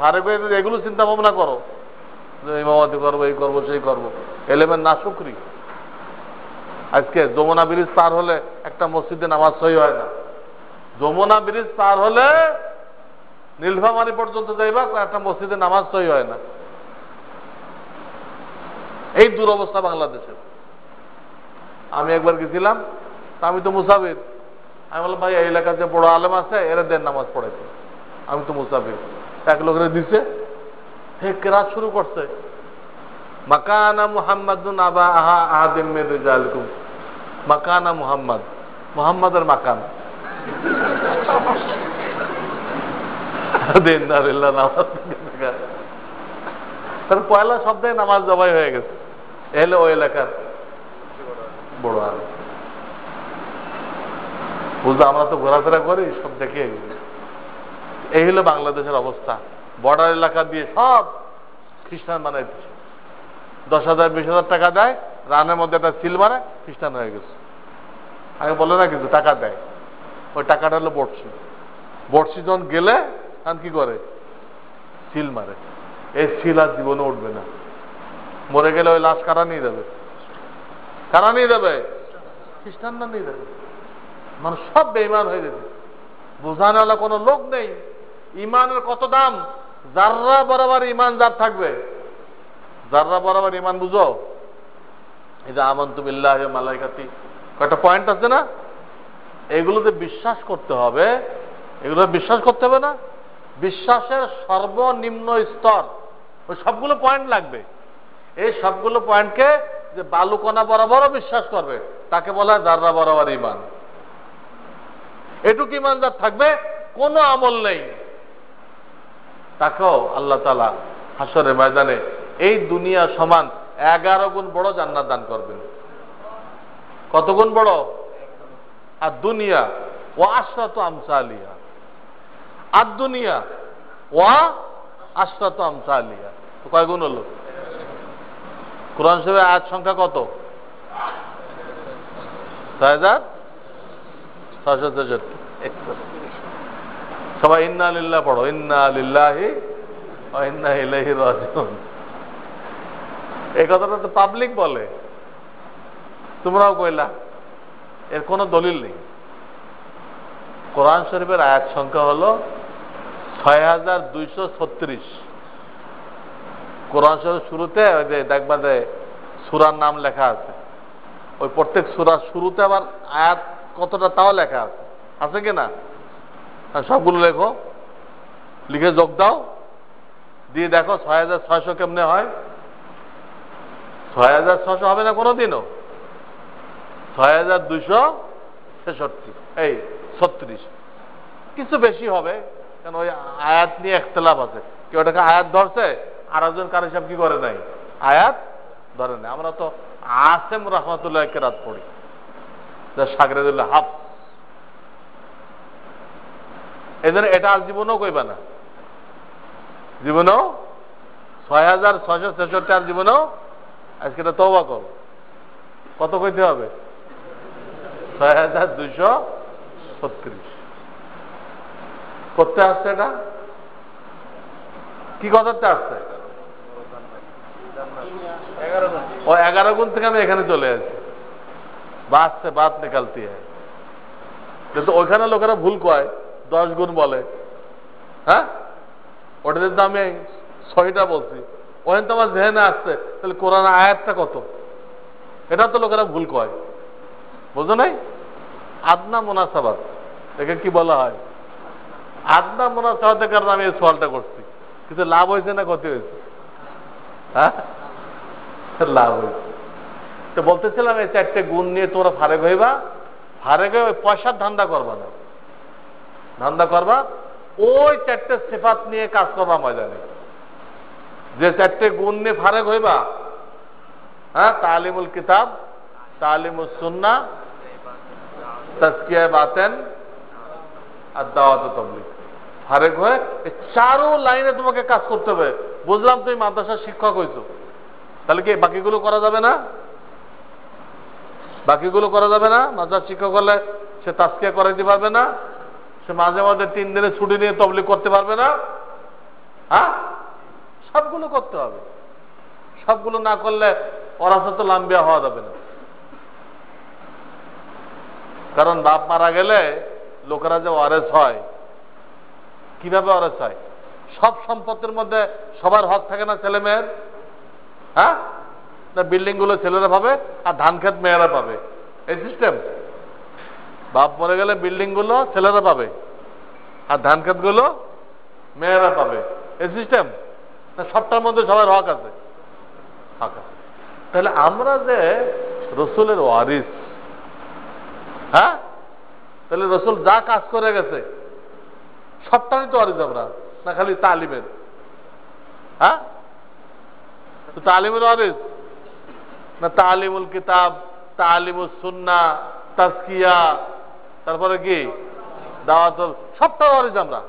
ফারেক হয়ে এগুলো চিন্তা ভাবনা করো যে ইমামতি করবো, এই করবো, সেই করবো, এলেমের নাশুকরি। আজকে যমুনা ব্রিজ পার হলে একটা মসজিদে নামাজ সহি হয় না। যমুনা ব্রিজ পার হলে নীলফামারী পর্যন্ত যাইবা, একটা মসজিদে নামাজ সহি হয় না। এই দুরবস্থা বাংলাদেশের। আমি একবার গেছিলাম, আমি তো মুসাফির। আমি বললাম ভাই এই এলাকার যে বড় আলেম আছে এরা দেন নামাজ পড়াইছে, আমি তো মুসাফির। এক লোকের দিছে, কেরাত শুরু করছে, মাকানা মুহাম্মাদুন আবা আহাদিম মির রিজালিকুম, মাকানা মুহাম্মদ, মুহাম্মাদের মাকান। নামাজ পয়লা সপ্তাহে নামাজ জবাই হয়ে গেছে। এলে ওই এলাকার বড় আলেম। বুঝলো, আমরা তো ঘোরাফেরা করি, সব দেখে এই হলো বাংলাদেশের অবস্থা। বর্ডার এলাকা দিয়ে সব খ্রিস্টান বানাইতেছে। 10,000 20,000 টাকা দেয়, রানের মধ্যে একটা সিল মারে, খ্রিস্টান হয়ে গেছে। আগে বলে না কিছু টাকা দেয়, ওই টাকাটা হলো বর্ষি। বর্ষি যখন গেলে তখন কি করে? সিল মারে। এই সিল আর জীবনে উঠবে না। মরে গেলে ওই লাশ কারা নিয়ে যাবে? কারা নিয়ে যাবে? খ্রিস্টানরা নিয়ে যাবে। মানুষ সব বেঈমান হয়ে যাবে। বোঝানোওয়ালা কোনো লোক নেই। ইমানের কত দাম! যাররা বরাবর ইমান যার থাকবে, যাররা বরাবর ইমান, বুঝো এই যে আমানতু বিল্লাহি ওয়া মালাইকাতি, কয়টা পয়েন্ট আছে না? এগুলোতে বিশ্বাস করতে হবে। এগুলো বিশ্বাস করতে হবে না? বিশ্বাসের সর্বনিম্ন স্তর ওই সবগুলো পয়েন্ট লাগবে। এই সবগুলো পয়েন্টকে যে বালুকণা বরাবরও বিশ্বাস করবে তাকে বলা হয় যাররা বরাবর ঈমান। এটুকু ঈমান যার থাকবে, কোনো আমল নেই, তাকেও আল্লাহ তাআলা হাসরের ময়দানে এই দুনিয়া সমান 11 গুণ বড় জান্নাত দান করবেন। কত গুণ বড়? আর দুনিয়া ওয়া আশরাতু আমসালিহা, আর দুনিয়া ওয়া আশরাতু আমসালিহা, তো কয় গুণ হলো? কোরআন শরীফের আয়াত সংখ্যা কত? 6663। সবাই ইন্না লিল্লাহ পড়ো, ইন্না লিল্লাহি ওয়া ইন্না ইলাইহি রাজিউন। এই কথাটা তো পাবলিক বলে, তোমরাও কইলা, এর কোনো দলিল নেই। কোরআন শরীফের আয়াত সংখ্যা হলো 6236। কোরআন শরীফের শুরুতে ওই যে দেখবা যে সূরার নাম লেখা আছে, ওই প্রত্যেক সূরার শুরুতে আবার আয়াত কতটা তাও লেখা আছে, আছে কিনা? সবগুলো লেখো, লিখে যোগ দাও, দিয়ে দেখো 6600 কেমনে হয়। 6600 হবে না কোনোদিনও, 6266, এই 36, কিছু বেশি হবে, কারণ ওই আয়াত নিয়ে ইখতিলাফ আছে। কেউ এটাকে আয়াত ধরছে, আর একজন কারো হিসাব কি করে নাই, আয়াত ধরে নাই। আমরা তো আসেম রহমতুল্লাহ কেরাত পড়ি, যা সাগরেদুল্লাহ হাফ, এদের এটা আর জীবনেও কইবা না, জীবনেও 6666 আর জীবনেও আজকে এটা তওবা করো, কত কইতে হবে? 6236 করতে আসছে। এটা কি কথাতে আসছে? ও 11 গুণ থেকে আমি এখানে চলে আসছি, বাদ সে বাদ নিকালতি হয়। কিন্তু ওইখানে লোকেরা ভুল কয়, 10 গুণ বলে। হ্যাঁ, ওটাতে তো আমি 6টা বলছি, ওখানে তো আমার জেহেনে আসছে, তাহলে কোরআন আয়াতটা কত? এটা তো লোকেরা ভুল কয়, বুঝো নাই? আদনা মুনাসাবাত, একে কি বলা হয়? আদনা মুনাসাবাতের কারণে আমি এই সওয়ালটা করছি। কিন্তু লাভ হয়েছে না ক্ষতি হয়েছে? হ্যাঁ, লাভ হয়েছে। তো বলতেছিলাম এই 4টে গুণ নিয়ে তোমরা ফারেক হইবা, ফারেক হয়ে ওই পয়সার ধান্দা করবা না, ধান্দা করবা ওই 4টে সিফাত নিয়ে কাজ করবা ময়দানে। যে 4টে গুণ নিয়ে ফারেক হইবা, হ্যাঁ, তালিমুল কিতাব, তালিমুস সুন্নাহ, তাজকিয়া বাতেন আর দাওয়াত তাবলীগ, ফারেক হয়ে এই 4 লাইনে তোমাকে কাজ করতে হবে। বুঝলাম তুমি মাদ্রাসার শিক্ষক হইছো, তাহলে কি বাকিগুলো করা যাবে না? বাকিগুলো করা যাবে না? মাদ্রাসার শিক্ষক হলে সে তাজকিয়া করাইতে পারবে না, সে মাঝে মাঝে 3 দিনের ছুটি নিয়ে তাবলীগ করতে পারবে না। হ্যাঁ, সবগুলো করতে হবে। সবগুলো না করলে ওরাসত লাম্বিয়া হওয়া যাবে না। কারণ বাপ মারা গেলে লোকেরা যে ওয়ারেস হয়, কিভাবে ওয়ারেস হয়? সব সম্পত্তির মধ্যে সবার হক থাকে না ছেলে মেয়ের? হ্যাঁ, না বিল্ডিং গুলো ছেলেরা পাবে আর ধান ক্ষেত মেয়েরা পাবে, এই সিস্টেম। বাপ মরে গেলে বিল্ডিং গুলো ছেলেরা পাবে আর ধান ক্ষেত গুলো মেয়েরা পাবে, এই সিস্টেম। না সবটার মধ্যে সবার হক আছে? হক আছে। তাহলে আমরা যে রসুলের ওয়ারিস, হ্যাঁ, তাহলে রসুল যা কাজ করে গেছে সবটাই তো ওয়ারিস আমরা, না খালি তালিমের? হ্যাঁ, তো তালিমের ওয়ারিস না তালিমুল কিতাব, তালিমুস সুন্নাহ, তাজকিয়া, তারপরে কি দাওয়াত, সবটা ওয়ারিস আমরা।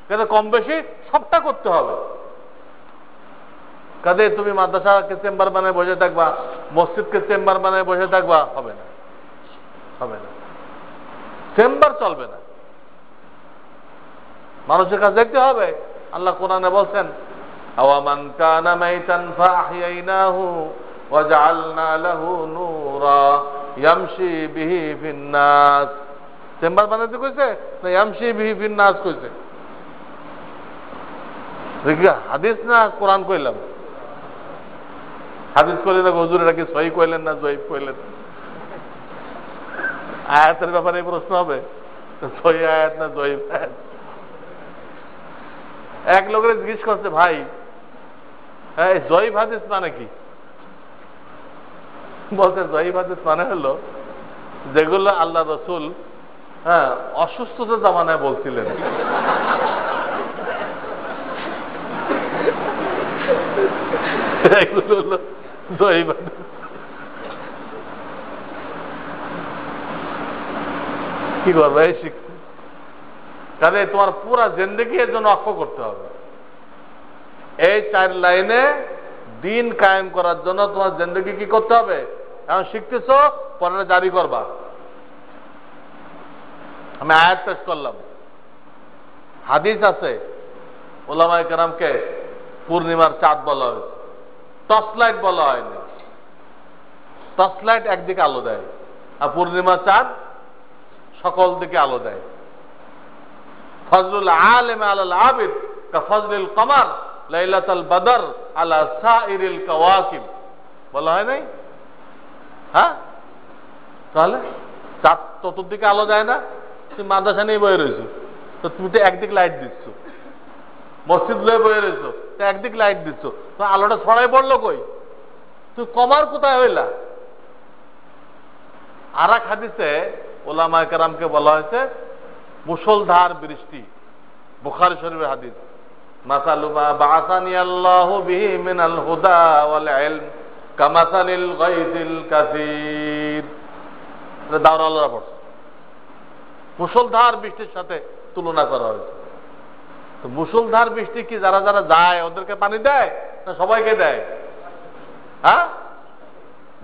কিন্তু কম বেশি সবটা করতে হবে। কাজে তুমি মাদ্রাসাকে চেম্বার বানায় বসে থাকবা, মসজিদকে চেম্বার বানায় বসে থাকবা, হবে না, হবে না, চেম্বার চলবে না। মানুষের কাছে দেখতে হবে। আল্লাহ কোরআনে বলছেন, আওয়ামান কানা মাইতান ফাহইয়াইনাহু ওয়া জাআলনা লাহু নূরা ইয়ামশি বিহি ফিন নাস। চেম্বার বানাইতে কইছে না ইয়ামশি বিহি ফিন নাস কইছে? দেখি হাদিস না কোরআন কইলাম? হাদিস কইলে না হুজুর এটা কি সহিহ কইলেন না জয়ীফ কইলেন? আয়াতের ব্যাপারে প্রশ্ন হবে, সহি আয়াত না জয়ীফ আয়াত। এক লোকের জিজ্ঞেস করছে, ভাই জয়ীফ হাদিস মানে কি? বলছে জয়ীফ হাদিস মানে হলো যেগুলো আল্লাহ রসুল অসুস্থতার জামানায় বলছিলেন। এগুলো হলো জয়ীফ হাদিস। কি করবে এই শিখতে? কাজে তোমার পুরা জিন্দেগি এর জন্য অক্ষ করতে হবে। এই 4 লাইনে দিন কায়েম করার জন্য তোমার জিন্দেগি কি করতে হবে? এখন শিখতেছ, পরে জারি করবা। আমি আয়াত পেশ করলাম, হাদিস আছে, ওলামায়ে কেরামকে পূর্ণিমার চাঁদ বলা হয়েছে, টর্চ লাইট বলা হয়নি। টর্চ লাইট একদিকে আলো দেয়, আর পূর্ণিমার চাঁদ সকল দিকে আলো দেয়। ফজলুল আলিম আলাল আবিদ কা ফজলুল কমার লাইলাতুল বদর আলা সাইরিল কাওয়াকিব বলা হয় নাই? হ্যাঁ, তাহলে চাঁদ চতুর্দিকে আলো দেয় না? তুমি মাদ্রাসা নিয়ে বয়ে রয়েছো, তো তুমি তো একদিক লাইট দিচ্ছ। মসজিদ লয়ে বয়ে রয়েছো, তো একদিক লাইট দিচ্ছ, তো আলোটা ছড়াই পড়লো কই? তুই কমার কোথায় হইলা? আর এক হাদিসে ওলামায়ে কেরামকে বলা হয়েছে মুষলধার বৃষ্টি, বুখারী শরীফের হাদিস, মাসালু মা বাআসানি আল্লাহু বিহি মিনাল হুদা ওয়াল ইলম কামাসালিল গায়জিল কাসীর। দাওরাওয়ালারা পড়ছে, মুষলধার বৃষ্টির সাথে তুলনা করা হয়েছে। তো মুষলধার বৃষ্টি কি যারা যারা যায় ওদেরকে পানি দেয় না সবাইকে দেয়? হ্যাঁ,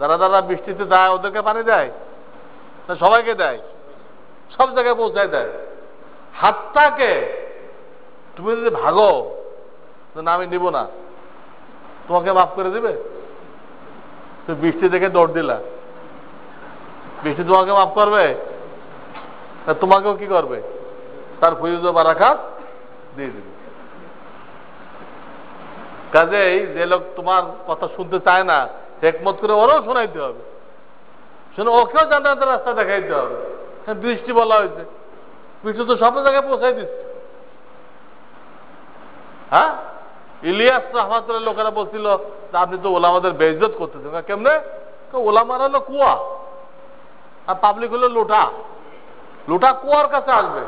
যারা যারা বৃষ্টিতে যায় ওদেরকে পানি দেয় না সবাইকে দেয়? সব জায়গায় পৌঁছায় দেয়। হাতটাকে তুমি যদি ভাগো না আমি নিব না, তোমাকে মাফ করে দিবে? তুমি বৃষ্টি দেখে দৌড় দিলা, বৃষ্টি তোমাকে মাফ করবে? তোমাকেও কি করবে? তার ফয়ুজ ও বারাকাত দিয়ে দিবে। কাজেই যে লোক তোমার কথা শুনতে চায় না, হিকমত করে ওরাও শোনাইতে হবে, শুনে ওকেও জান্নাতের রাস্তা দেখাইতে হবে। বৃষ্টি বলা হয়েছে, বৃষ্টি তো সব জায়গায় পৌঁছাই দিচ্ছে। হ্যাঁ, ইলিয়াস রহমাতুল্লাহ লোকেরা বলছিল আপনি তো ওলামাদের বেইজ্জত করতেছেন। কেমনে? ওলামার হলো কুয়া আর পাবলিক হলো লোটা। লোটা কুয়ার কাছে আসবে,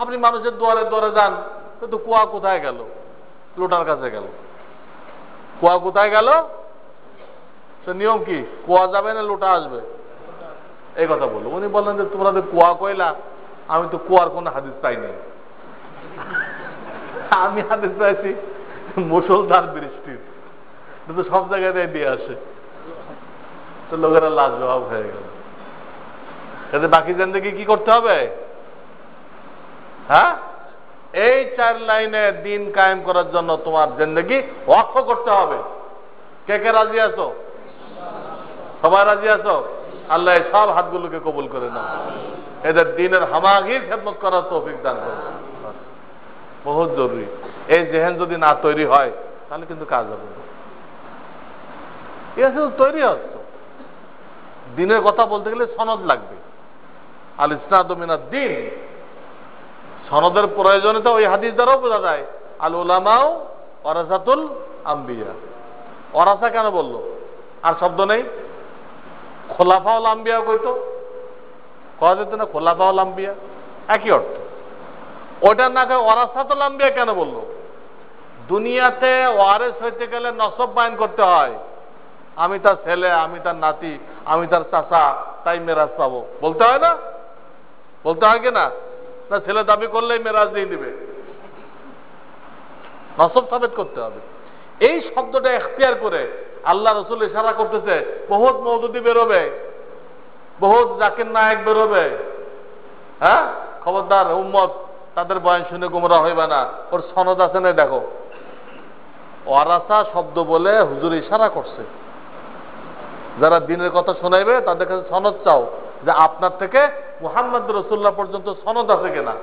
আপনি মানুষের দুয়ারে দুয়ারে যান, কিন্তু কুয়া কোথায় গেল? লোটার কাছে গেল। কুয়া কোথায় গেল? সে নিয়ম কি? কুয়া যাবে না লোটা আসবে? এই কথা বললো। উনি বললেন যে তোমরা কুয়া কইলা, আমি তো কুয়ার কোন হাদিস পাইনি। আমি হাদিস পাইছি মুষলধার বৃষ্টির, কিন্তু সব জায়গায় দিয়ে আসে। তো লোকেরা লাজবাব হয়ে গেল। এতে বাকি জিন্দেগি কি করতে হবে? হ্যাঁ, এই 4 লাইনে দিন কায়েম করার জন্য তোমার জিন্দেগি ওয়াকফ করতে হবে। কে কে রাজি আছো? সবাই রাজি আছো? আল্লাহ সব হাতগুলোকে কবুল করে নাও, এদের দিনের হামাগির খেদমত করার তৌফিক দান করো। বহুত জরুরি। এই জেহেন যদি না তৈরি হয় তাহলে কিন্তু কাজ হবে না। তৈরি হচ্ছে, দিনের কথা বলতে গেলে সনদ লাগবে। আল ইসনাদু মিনাদ দ্বীন, সনদের প্রয়োজনীয়তা ওই হাদিস দ্বারাও বোঝা যায়। আল উলামাউ ওয়ারাসাতুল আম্বিয়া। ওয়ারাসা কেন বললো? আর শব্দ নেই? খোলাফাউল আম্বিয়া কইতো, কওয়া যেত না? খোলাফাউল আম্বিয়া একই অর্থ। ওইটার না কয়ে ওয়ারাসাতুল আম্বিয়া কেন বললো? দুনিয়াতে ওয়ারেস হইতে গেলে নসব বায়ন করতে হয়। আমি তার ছেলে, আমি তার নাতি, আমি তার চাচা, তাই মেরাজ পাবো, বলতে হয় না? বলতে হয় কিনা? না ছেলে দাবি করলেই মেরাজ দিয়ে দিবে? নসব সাবেত করতে হবে। এই শব্দটা এখতিয়ার করে আল্লাহ রসুল ইশারা করতেছে, বহুত মওদুদি বেরোবে, বহুত জাকির নায়েক বেরোবে। হ্যাঁ, খবরদার উম্মত তাদের বয়ান শুনে গুমরা হইবে না। ওর সনদ আছে না দেখো। ওয়ারাসা শব্দ বলে হুজুর ইশারা করছে, যারা দিনের কথা শোনাইবে তাদের কাছে সনদ চাও, যে আপনার থেকে মুহাম্মদ রাসূলুল্লাহ পর্যন্ত সনদ আছে কিনা।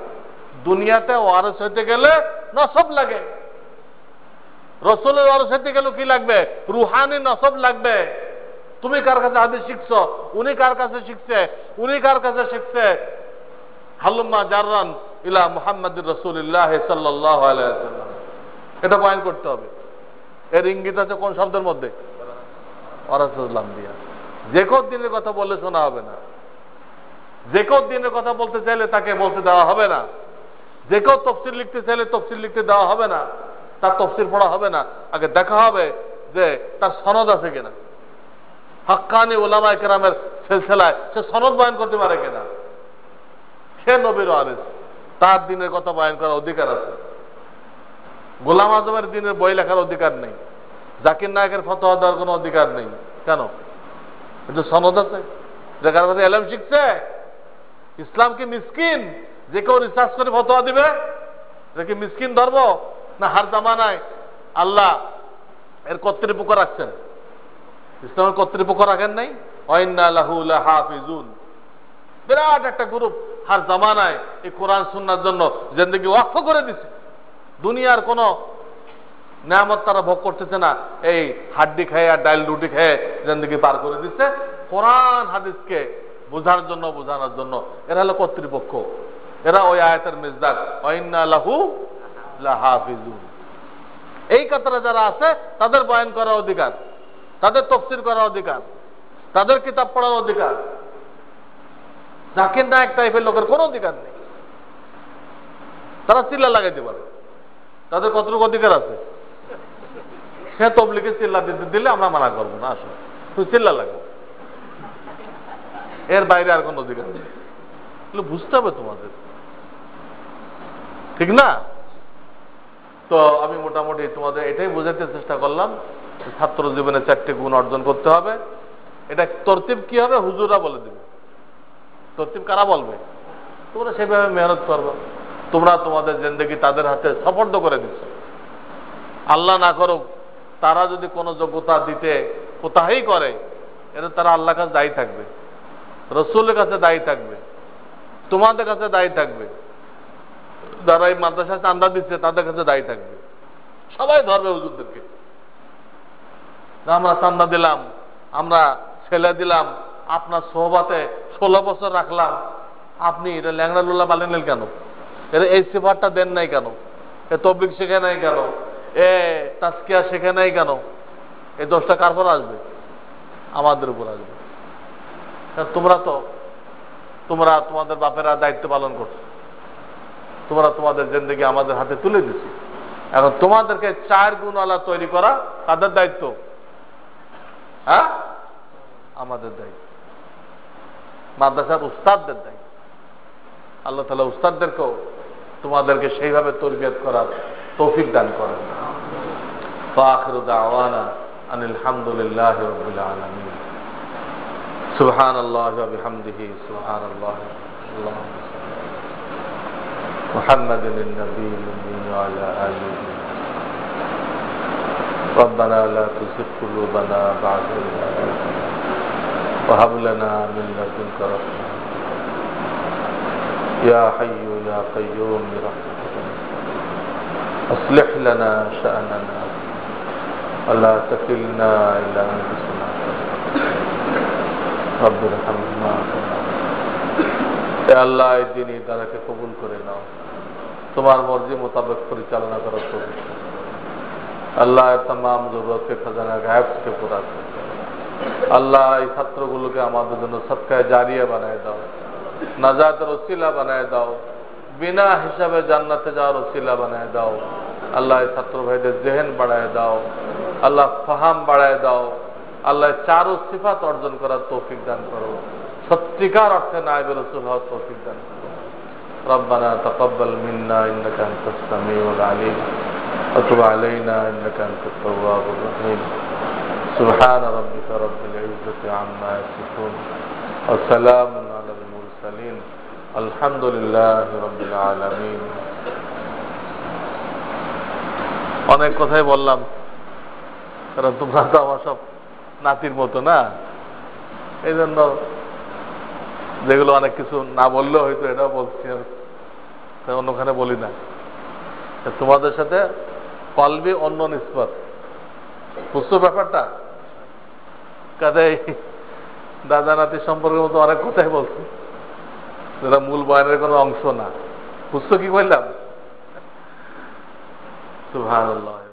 দুনিয়াতে ওয়ারিস হইতে গেলে নসব লাগে, রসুলের ওয়ারিস হইতে গেলে কি লাগবে? রুহানি নসব লাগবে। তুমি কার কাছে হাদিস শিখছো, উনি কার কাছে শিখছে, উনি কার কাছে শিখছে। হালুম্মা জাররান ইলা মুহাম্মাদুর রাসূলুল্লাহ সাল্লাল্লাহু আলাইহি ওয়াসাল্লাম, এটা বয়ান করতে হবে। এর ইঙ্গিত আছে কোন শব্দের মধ্যে? ওয়ারাসাতুল আম্বিয়া। যে কোন দিনের কথা বললে শোনা হবে না, যে কোন দিনের কথা বলতে চাইলে তাকে বলতে দেওয়া হবে না, যে কেউ তফসির লিখতে চাইলে তফসির লিখতে দেওয়া হবে না, তার তফসির পড়া হবে না। আগে দেখা হবে যে তার সনদ আছে কিনা, হাক্কানি উলামায়ে কেরামের সিলসিলায় সে সনদ বয়ান করতে পারে কিনা, সে নবীর ওয়ারিস, তার দিনের কথা বয়ান করার অধিকার আছে। গোলাম আজমের দিনের বই লেখার অধিকার নেই, জাকির নায়কের ফতোয়া দেওয়ার কোনো অধিকার নেই। কেন? কিন্তু সনদ আছে, যে কারো কাছে এলেম শিখছে। ইসলাম কি মিসকিন যে কেউ রিসার্চ করে ফতোয়া দিবে? এটা কি মিসকিন ধর্ম? না হার জামানায় আল্লাহ এর কর্তৃপক্ষ রাখছেন? ইসলামের কর্তৃপক্ষ রাখেন নাই? ওয়াইন্না লাহু লাহাফিজুন, বিরাট একটা গ্রুপ হার জামানায় এই কোরআন সুন্নাহর জন্য জিন্দেগি ওয়াকফ করে দিছে। দুনিয়ার কোন নিয়ামত তারা ভোগ করতেছে না, এই হাড্ডি খেয়ে আর ডাইল রুটি খেয়ে জিন্দেগি পার করে দিচ্ছে। কোরআন হাদিসকে বোঝানোর জন্য এরা হলো কর্তৃপক্ষ, এরা ওই আয়াতের মিজদাক ওয়াইন্না লাহু লাহাফিজুন। এই কাতারে যারা আছে তাদের বয়ান করার অধিকার, তাদের তাফসীর করার অধিকার, তাদের কিতাব পড়ার অধিকার। জাকির নায়েক টাইপের লোকের কোনো অধিকার নেই। তারা চিল্লা লাগাইতে পারে, তাদের কতটুকু অধিকার আছে? সে তবলিগে চিল্লা দিতে দিলে আমরা মানা করবো না, আসলে তুই চিল্লা লাগবে, এর বাইরে আর কোন অধিকার নেই। বুঝতে হবে তোমাদের, ঠিক না? তো আমি মোটামুটি তোমাদের এটাই বোঝাতে চেষ্টা করলাম, ছাত্র জীবনে 4টে গুণ অর্জন করতে হবে। এটা তরতিব কি হবে হুজুরা বলে দেবে, তরতিব কারা বলবে? তোমরা সেভাবে মেহনত করবে। তোমরা তোমাদের জিন্দেগি তাদের হাতে সুপর্দ করে দিচ্ছ। আল্লাহ না করুক তারা যদি কোনো যোগ্যতা দিতে কোথায় করে, এটা তারা আল্লাহর কাছে দায়ী থাকবে, রসুলের কাছে দায়ী থাকবে, তোমাদের কাছে দায়ী থাকবে, যারা এই মাদ্রাসা চান্দা দিচ্ছে তাদের কাছে দায়ী থাকবে। সবাই ধরবে হুজুরদেরকে। আমরা চান্দা দিলাম, আমরা ছেলে দিলাম, আপনার সোহবাতে 16 বছর রাখলাম, আপনি এটা ল্যাংড়া লুল্লা বানিলেন কেন? এর এই সিফাতটা দেন নাই কেন? এ তবলিগ শেখে নাই কেন? এ তাজকিয়া শেখে নাই কেন? এই দোষটা কার উপর আসবে? আমাদের উপর আসবে। তোমরা তোমাদের বাপেরা দায়িত্ব পালন করছো, তোমরা তোমাদের জিন্দেগি আমাদের হাতে তুলে দিচ্ছ। এখন তোমাদেরকে 4 গুণওয়ালা তৈরি করা কাদের দায়িত্ব? হ্যাঁ, আমাদের দায়িত্ব, মাদ্রাসার উস্তাদদের দায়িত্ব। আল্লাহ তাআলা উস্তাদদেরকেও তোমাদেরকে সেইভাবে তরবিয়ত করার তৌফিক দান করেন। ফাখিরু দাওয়ানা আনিল হামদুলিল্লাহি রাব্বিল আলামিন। সুবহানাল্লাহি ওয়া বিহামদিহি সুবহানাল্লাহি আল্লাহুম্মা মুহাম্মাদিন নবিয়্যিল উম্মি ওয়া আলা আলিহি রব্বানা লা তুযিগ কুলুবানা বা'দা ইয হাদাইতানা ওয়া হাব লানা মিন লাদুনকা রাহমাহ ইয়া হাইয়্যু ইয়া কাইয়্যুম বিরহমাতিকা أصلح لنا شأننا ولا تكلنا إلى أنفسنا رب ارحمنا আল্লাহ এই দিন তারাকে কবুল করে নাও, তোমার মর্জি মোতাবেক পরিচালনা করার তৌফিক দাও। আল্লাহ तमाम জরুরতকে খাজানা গায়েব থেকে পুরা করো। আল্লাহ এই ছাত্রগুলোকে আমাদের জন্য সদকায়ে জারিয়া বানায় দাও, নাজাতের ওসিলা বানায় দাও, বিনা হিসাবে জান্নাতে যাওয়ার ওসিলা বানায় দাও। আল্লাহ ছাত্র ভাইদের জেহেন বাড়ায় দাও, আল্লাহ ফাহাম বাড়ায় দাও। আল্লাহ 4 সিফাত অর্জন করার তৌফিক দান করো, সত্যিকার অর্থে নায়েবে রাসূল হওয়ার তৌফিক দান করো। রব্বানা তাকাব্বাল মিন্না ইন্নাকা আনতাস সামিউল আলিম ওয়া তুব আলাইনা ইন্নাকা আনতাত তাওয়াবুর রহিম। সুবহান রাব্বিকা রাব্বিল ইজ্জাতি আম্মা ইয়াসিফুন ওয়া সালামুন আলাল মুরসালিন আলহামদুলিল্লাহি রাব্বিল আলামিন। অনেক কথাই বললাম, কারণ তোমরা তো আমার সব নাতির মতো না, এই জন্য যেগুলো অনেক কিছু না বললেও হয়তো এটাও বলছি, অন্যখানে বলি না। তোমাদের সাথে কলবি অন্য নিসবত, বুঝছো ব্যাপারটা? কাজেই দাদা নাতি সম্পর্কের মতো অনেক কথাই বলছে যেটা মূল বয়ানের কোনো অংশ না। বুঝছো কি বললাম? সুবহানাল্লাহ।